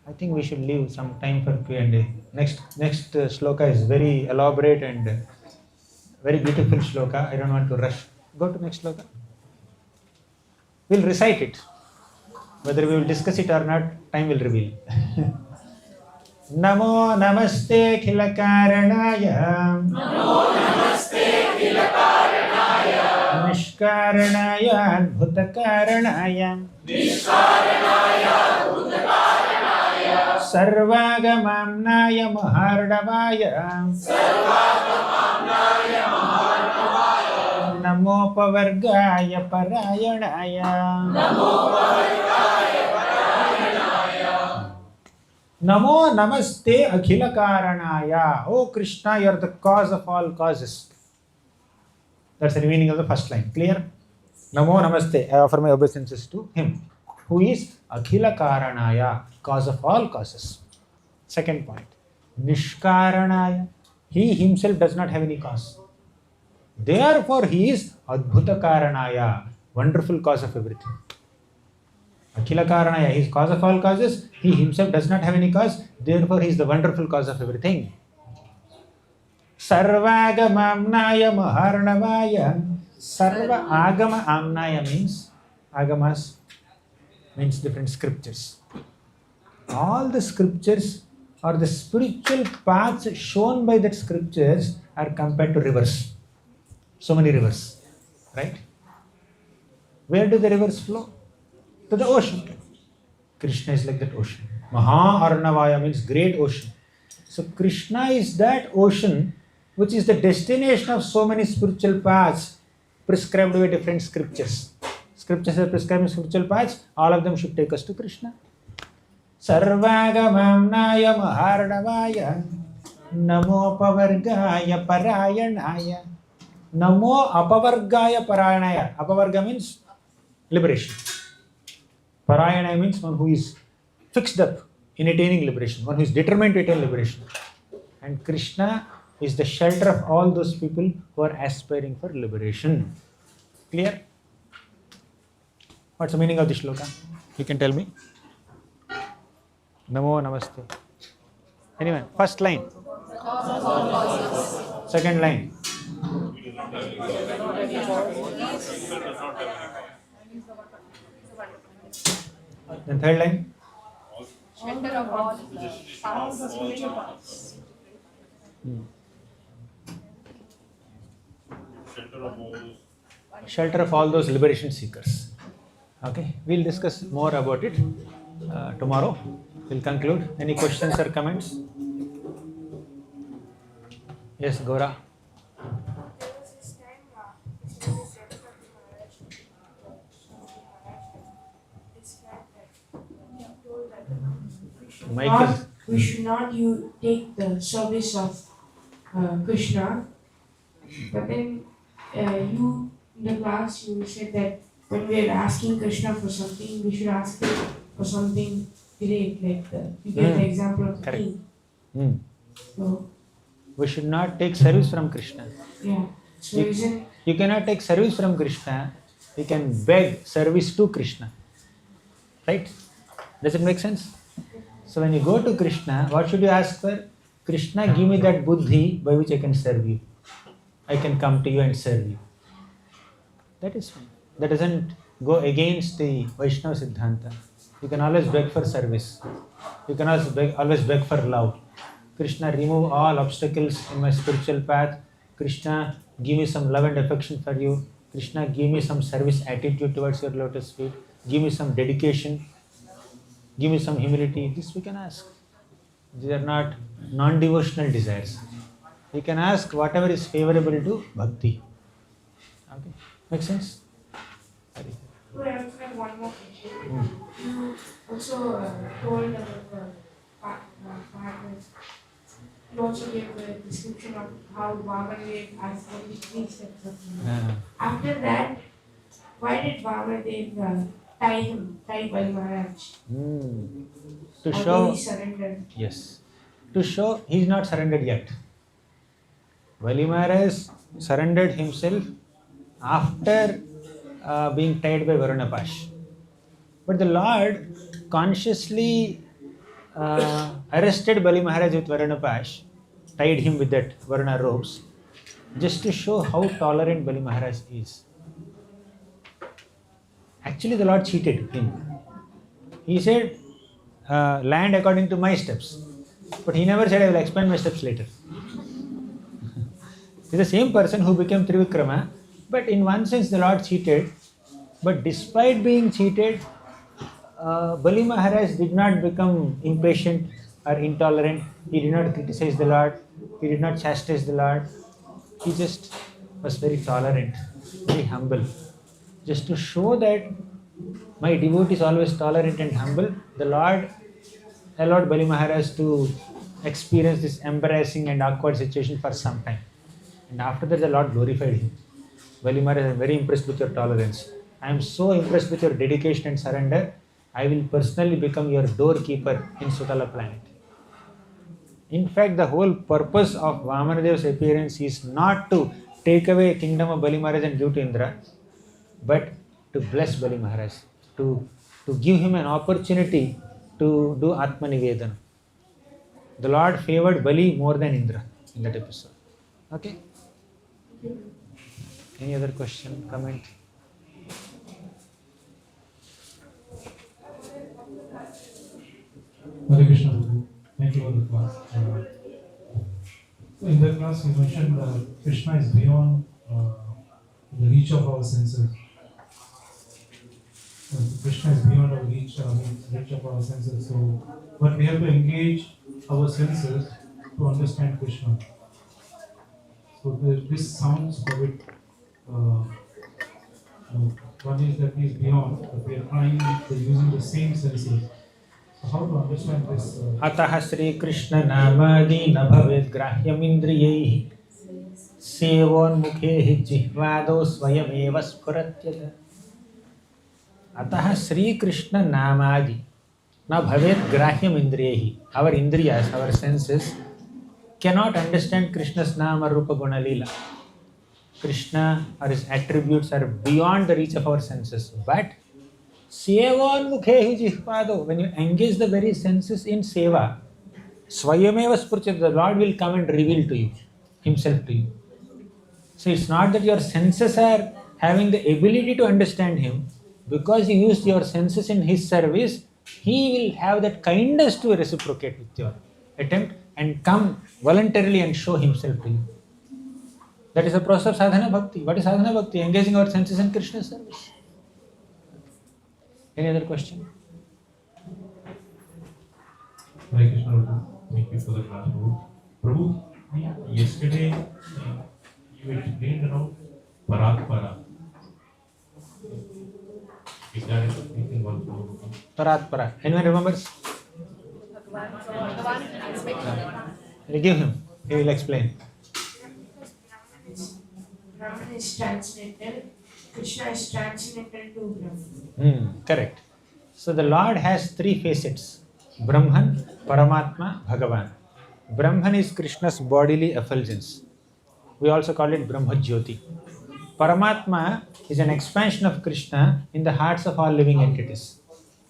I think we should leave some time for Q&A. Next shloka is very elaborate and very beautiful shloka. I don't want to rush. Go to next shloka. We'll recite it. Whether we will discuss it or not, time will reveal. Namo namaste khila karanaya. Namo namaste khila karanaya. Nishkaranaya adbhuta karanaya. Nishkaranaya adbhuta karanaya. Sarvagamamnaya mahardavaya. Sarvagamamnaya mahardavaya. Namo pavargaya parayanaya. Namo pavargaya parayanaya. Namo namaste akhila karanaya. Oh Krishna, you are the cause of all causes. That's the meaning of the first line. Clear? Namo namaste. I offer my obeisances to him, who is akhila karanaya, cause of all causes. Second point. Nishkaranaya. He himself does not have any cause. Therefore, he is adbhuta karanaya, wonderful cause of everything. Akhila karanaya, he is cause of all causes. He himself does not have any cause. Therefore, he is the wonderful cause of everything. Sarvagamamnaya maharnavaya. Sarva agama amnaya means, agamas means different scriptures. All the scriptures or the spiritual paths shown by that scriptures are compared to rivers. So many rivers, right? Where do the rivers flow? To the ocean. Krishna is like that ocean. Maha Arnavaya means great ocean. So Krishna is that ocean which is the destination of so many spiritual paths prescribed by different scriptures. Scriptures are prescribing spiritual paths, all of them should take us to Krishna. Sarvagamamnaya mahardavaya. Namo pavargaya parayanaya. Namo apavargaya parayanaya. Apavarga means liberation. Parayanaya means one who is fixed up in attaining liberation, one who is determined to attain liberation. And Krishna is the shelter of all those people who are aspiring for liberation. Clear? What's the meaning of this shloka? You can tell me. Namo namaste. Anyone? First line. Second line. Then third line. Shelter of all spiritual paths. Shelter of all those liberation seekers. Okay, we'll discuss more about it tomorrow. We'll conclude. Any questions or comments? Yes, Gaura. There was this time, Krishna was sent from Maharaj, described that he told that Michael. we should not take the service of Krishna. But then you in the class you said that when we are asking Krishna for something, we should ask him for something great, like you gave the example of the Correct. king. So We should not take service from Krishna. yeah. So isn't You cannot take service from Krishna. You can beg service to Krishna. Right? Does it make sense? So when you go to Krishna, what should you ask for? Krishna, give me that buddhi by which I can serve you. I can come to you and serve you. That is fine. That doesn't go against the Vaishnava Siddhanta. You can always beg for service. You can always beg for love. Krishna, remove all obstacles in my spiritual path. Krishna, give me some love and affection for you. Krishna, give me some service attitude towards your lotus feet. Give me some dedication. Give me some humility. This we can ask. These are not non-devotional desires. We can ask whatever is favorable to bhakti. Okay, make sense? Very good. So I also have one more question. You also told about the partners. You also gave the description of how Vamadev has 43 steps of Buddha. After that, why did Vamadev tie Bali Maharaj? To Although show, he surrendered. yes, to show he is not surrendered yet. Bali Maharaj surrendered himself after being tied by Varunapash. But the Lord consciously arrested Bali Maharaj with Varunapash, tied him with that Varuna ropes, just to show how tolerant Bali Maharaj is. Actually, the Lord cheated him. He said, land according to my steps. But he never said, I will explain my steps later. He's the same person who became Trivikrama, but in one sense the Lord cheated. But despite being cheated, Bali Maharaj did not become impatient or intolerant. He did not criticize the Lord. He did not chastise the Lord. He just was very tolerant, very humble. Just to show that my devotee is always tolerant and humble, the Lord allowed Bali Maharaj to experience this embarrassing and awkward situation for some time. And after that, the Lord glorified him. Bali Maharaj, I am very impressed with your tolerance. I am so impressed with your dedication and surrender. I will personally become your doorkeeper in Sutala planet. In fact, the whole purpose of Vamanadev's appearance is not to take away kingdom of Bali Maharaj and give to Indra, but to bless Bali Maharaj, to give him an opportunity to do Atma Nivedana. The Lord favored Bali more than Indra in that episode. Okay? Any other question, comment? Hare Krishna. Thank you for the class. So in the class you mentioned Krishna is beyond the reach of our senses. Krishna is beyond our reach of our senses. So, but we have to engage our senses to understand Krishna. So this sounds a bit. One is that he is beyond, but we are trying using the same senses. So how to understand this? अतः श्री कृष्ण नामादि न भवेत् ग्राह्यमिन्द्रियैः सेवोन्मुखे हि जिह्वादौ स्वयमेव स्फुरत्यत. अतः श्री कृष्ण नामादि न भवेत् ग्राह्यमिन्द्रियैः. Our indriyas, our senses cannot understand Krishna's nama rupa guna lila. Krishna or his attributes are beyond the reach of our senses. But Sevan mukhehi jihvado, when you engage the very senses in seva, swayameva spurchat, the Lord will come and reveal to you, himself to you. So it's not that your senses are having the ability to understand him. Because you used your senses in his service, he will have that kindness to reciprocate with your attempt and come voluntarily and show himself to you. That is the process of sadhana bhakti. What is sadhana bhakti? Engaging our senses in Krishna's service. Any other question? Hare Krishna. Thank you for the class, Prabhu. Prabhu, yesterday you explained about Paratpara. Is that anything one Prabhu? Paratpara. Anyone remembers? You give him. He will explain. Brahman is transcendental. Krishna is transcendental to Brahman. Correct. So the Lord has three facets: Brahman, Paramatma, Bhagavan. Brahman is Krishna's bodily effulgence. We also call it Brahma Jyoti. Paramatma is an expansion of Krishna in the hearts of all living entities.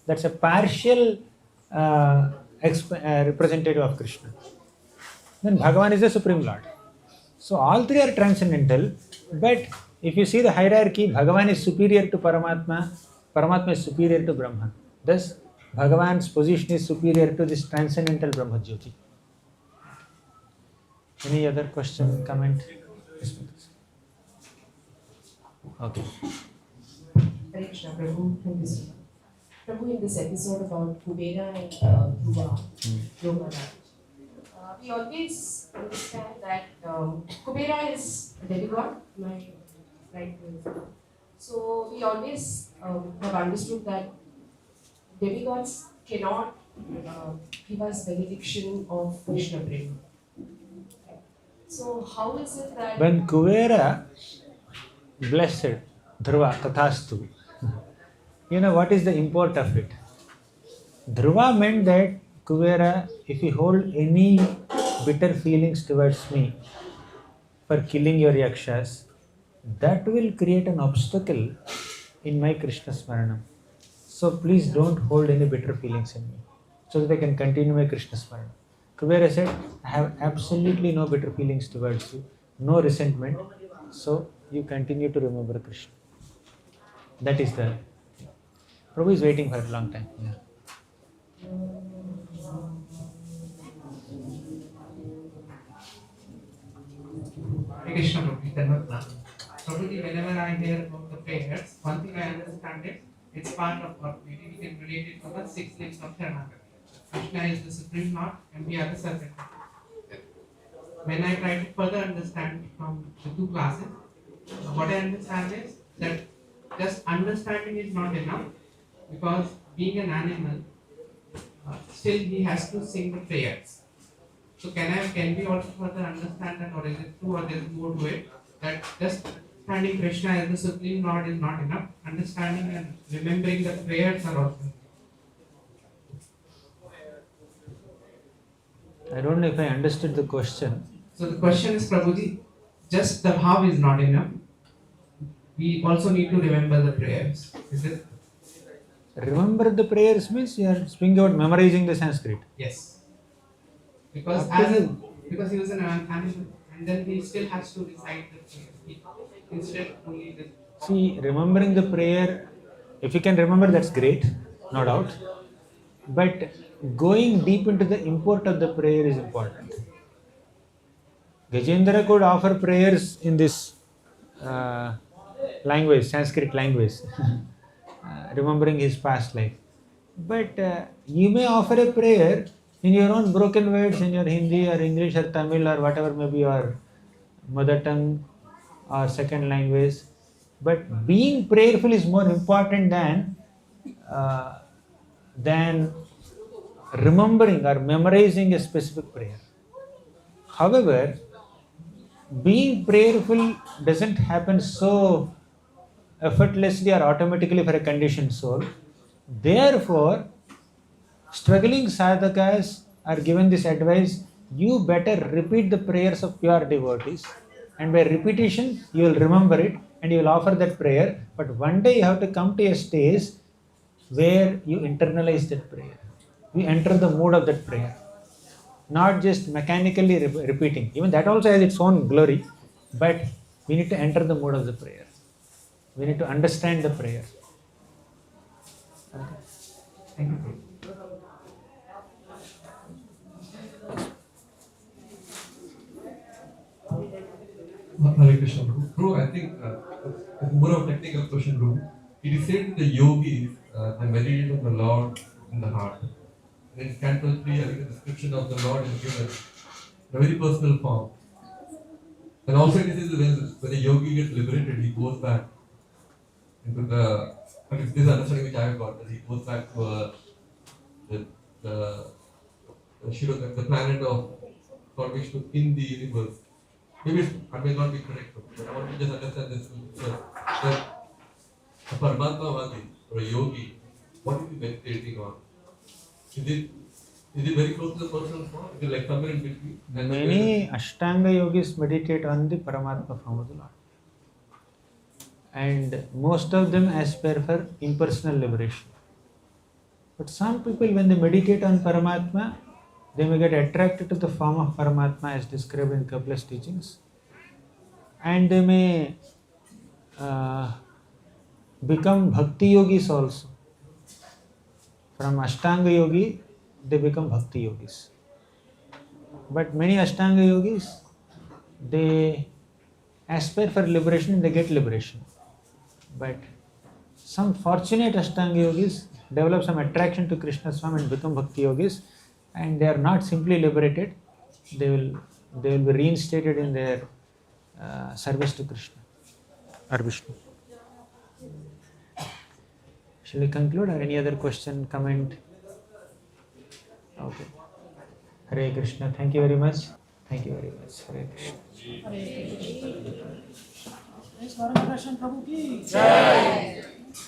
That's a partial representative of Krishna. Then Bhagavan is the Supreme Lord. So all three are transcendental, but if you see the hierarchy, Bhagavan is superior to Paramatma, Paramatma is superior to Brahman. Thus, Bhagavan's position is superior to this transcendental Brahma Jyoti. Any other question, comment? Okay. Hare Krishna, Prabhu, Prabhu, in this episode about Kubera and Dhruva, Gauranga, we always understand that Kubera is a demigod, my right? So we always have understood that demigods cannot give us benediction of Krishna Prema. So how is it that When Kuvera blessed Dhruva Tathastu, you know what is the import of it? Dhruva meant that Kuvera, if you hold any bitter feelings towards me for killing your yakshas, that will create an obstacle in my Krishna Smaranam. So please don't hold any bitter feelings in me, so that I can continue my Krishna Smaranam. Kuvera said, I have absolutely no bitter feelings towards you, no resentment, so you continue to remember Krishna. That is the... Prabhu is waiting for a long time. Yeah. Hare Krishna Prabhuji, Dhanvatna. Prabhuji, whenever I hear about the prayers, one thing I understand is it's part of what maybe we can relate it to the 6 limbs of Sharanagati. Krishna is the Supreme Lord and we are the servant. When I try to further understand from the 2 classes, what I understand is that just understanding is not enough, because being an animal, still he has to sing the prayers. So can we also further understand that, or is it true, or there is more to it, that just understanding Krishna as the Supreme Lord is not enough, understanding and remembering the prayers are also enough? I don't know if I understood the question. So the question is, Prabhuji, just the bhav is not enough. We also need to remember the prayers. Is it? Remember the prayers means you are speaking about memorizing the Sanskrit. Yes. Because because he was an animal, and then he still has to recite the prayers. Instead only the... See, remembering the prayer, if you can remember, that's great, no doubt. But going deep into the import of the prayer is important. Gajendra could offer prayers in this language, Sanskrit language, remembering his past life. But you may offer a prayer in your own broken words, in your Hindi or English or Tamil or whatever may be your mother tongue or second language. But being prayerful is more important than remembering or memorizing a specific prayer. However, being prayerful doesn't happen so effortlessly or automatically for a conditioned soul. Therefore, struggling sadhakas are given this advice: you better repeat the prayers of pure devotees, and by repetition you will remember it and you will offer that prayer. But one day you have to come to a stage where you internalize that prayer. You enter the mood of that prayer, not just mechanically repeating. Even that also has its own glory, but we need to enter the mood of the prayer. We need to understand the prayer. Okay. Thank you. Hare Krishna, Prabhu. Prabhu, I think it's more of a technical question, Prabhu. It is said that the yogis, they meditate on the Lord in the heart. And in Canto 3, I think the description of the Lord is given in a very personal form. And also it is when a yogi gets liberated, he goes back into the, and it's this understanding which I have got, that he goes back to the planet of Lord Vishnu in the universe. Maybe I may not be correct, but I want to just understand this. That a Paramatmavadi or a yogi, what is he meditating on? Is it very close to the personal form? Is it like somewhere in between? Many Ashtanga yogis meditate on the Paramatma form of the Lord. And most of them aspire for impersonal liberation. But some people, when they meditate on Paramatma, they may get attracted to the form of Paramatma as described in Kapila's teachings. And they may become Bhakti yogis also. From Ashtanga yogi, they become Bhakti yogis. But many Ashtanga yogis, they aspire for liberation and they get liberation. But some fortunate Ashtanga yogis develop some attraction to Krishna Swami and become Bhakti yogis, and they are not simply liberated, they will be reinstated in their service to Krishna or Vishnu. Shall we conclude, or any other question, comment? Okay. Hare Krishna. Thank you very much. Thank you very much. Hare Krishna. Darshan Prabhu ki jai.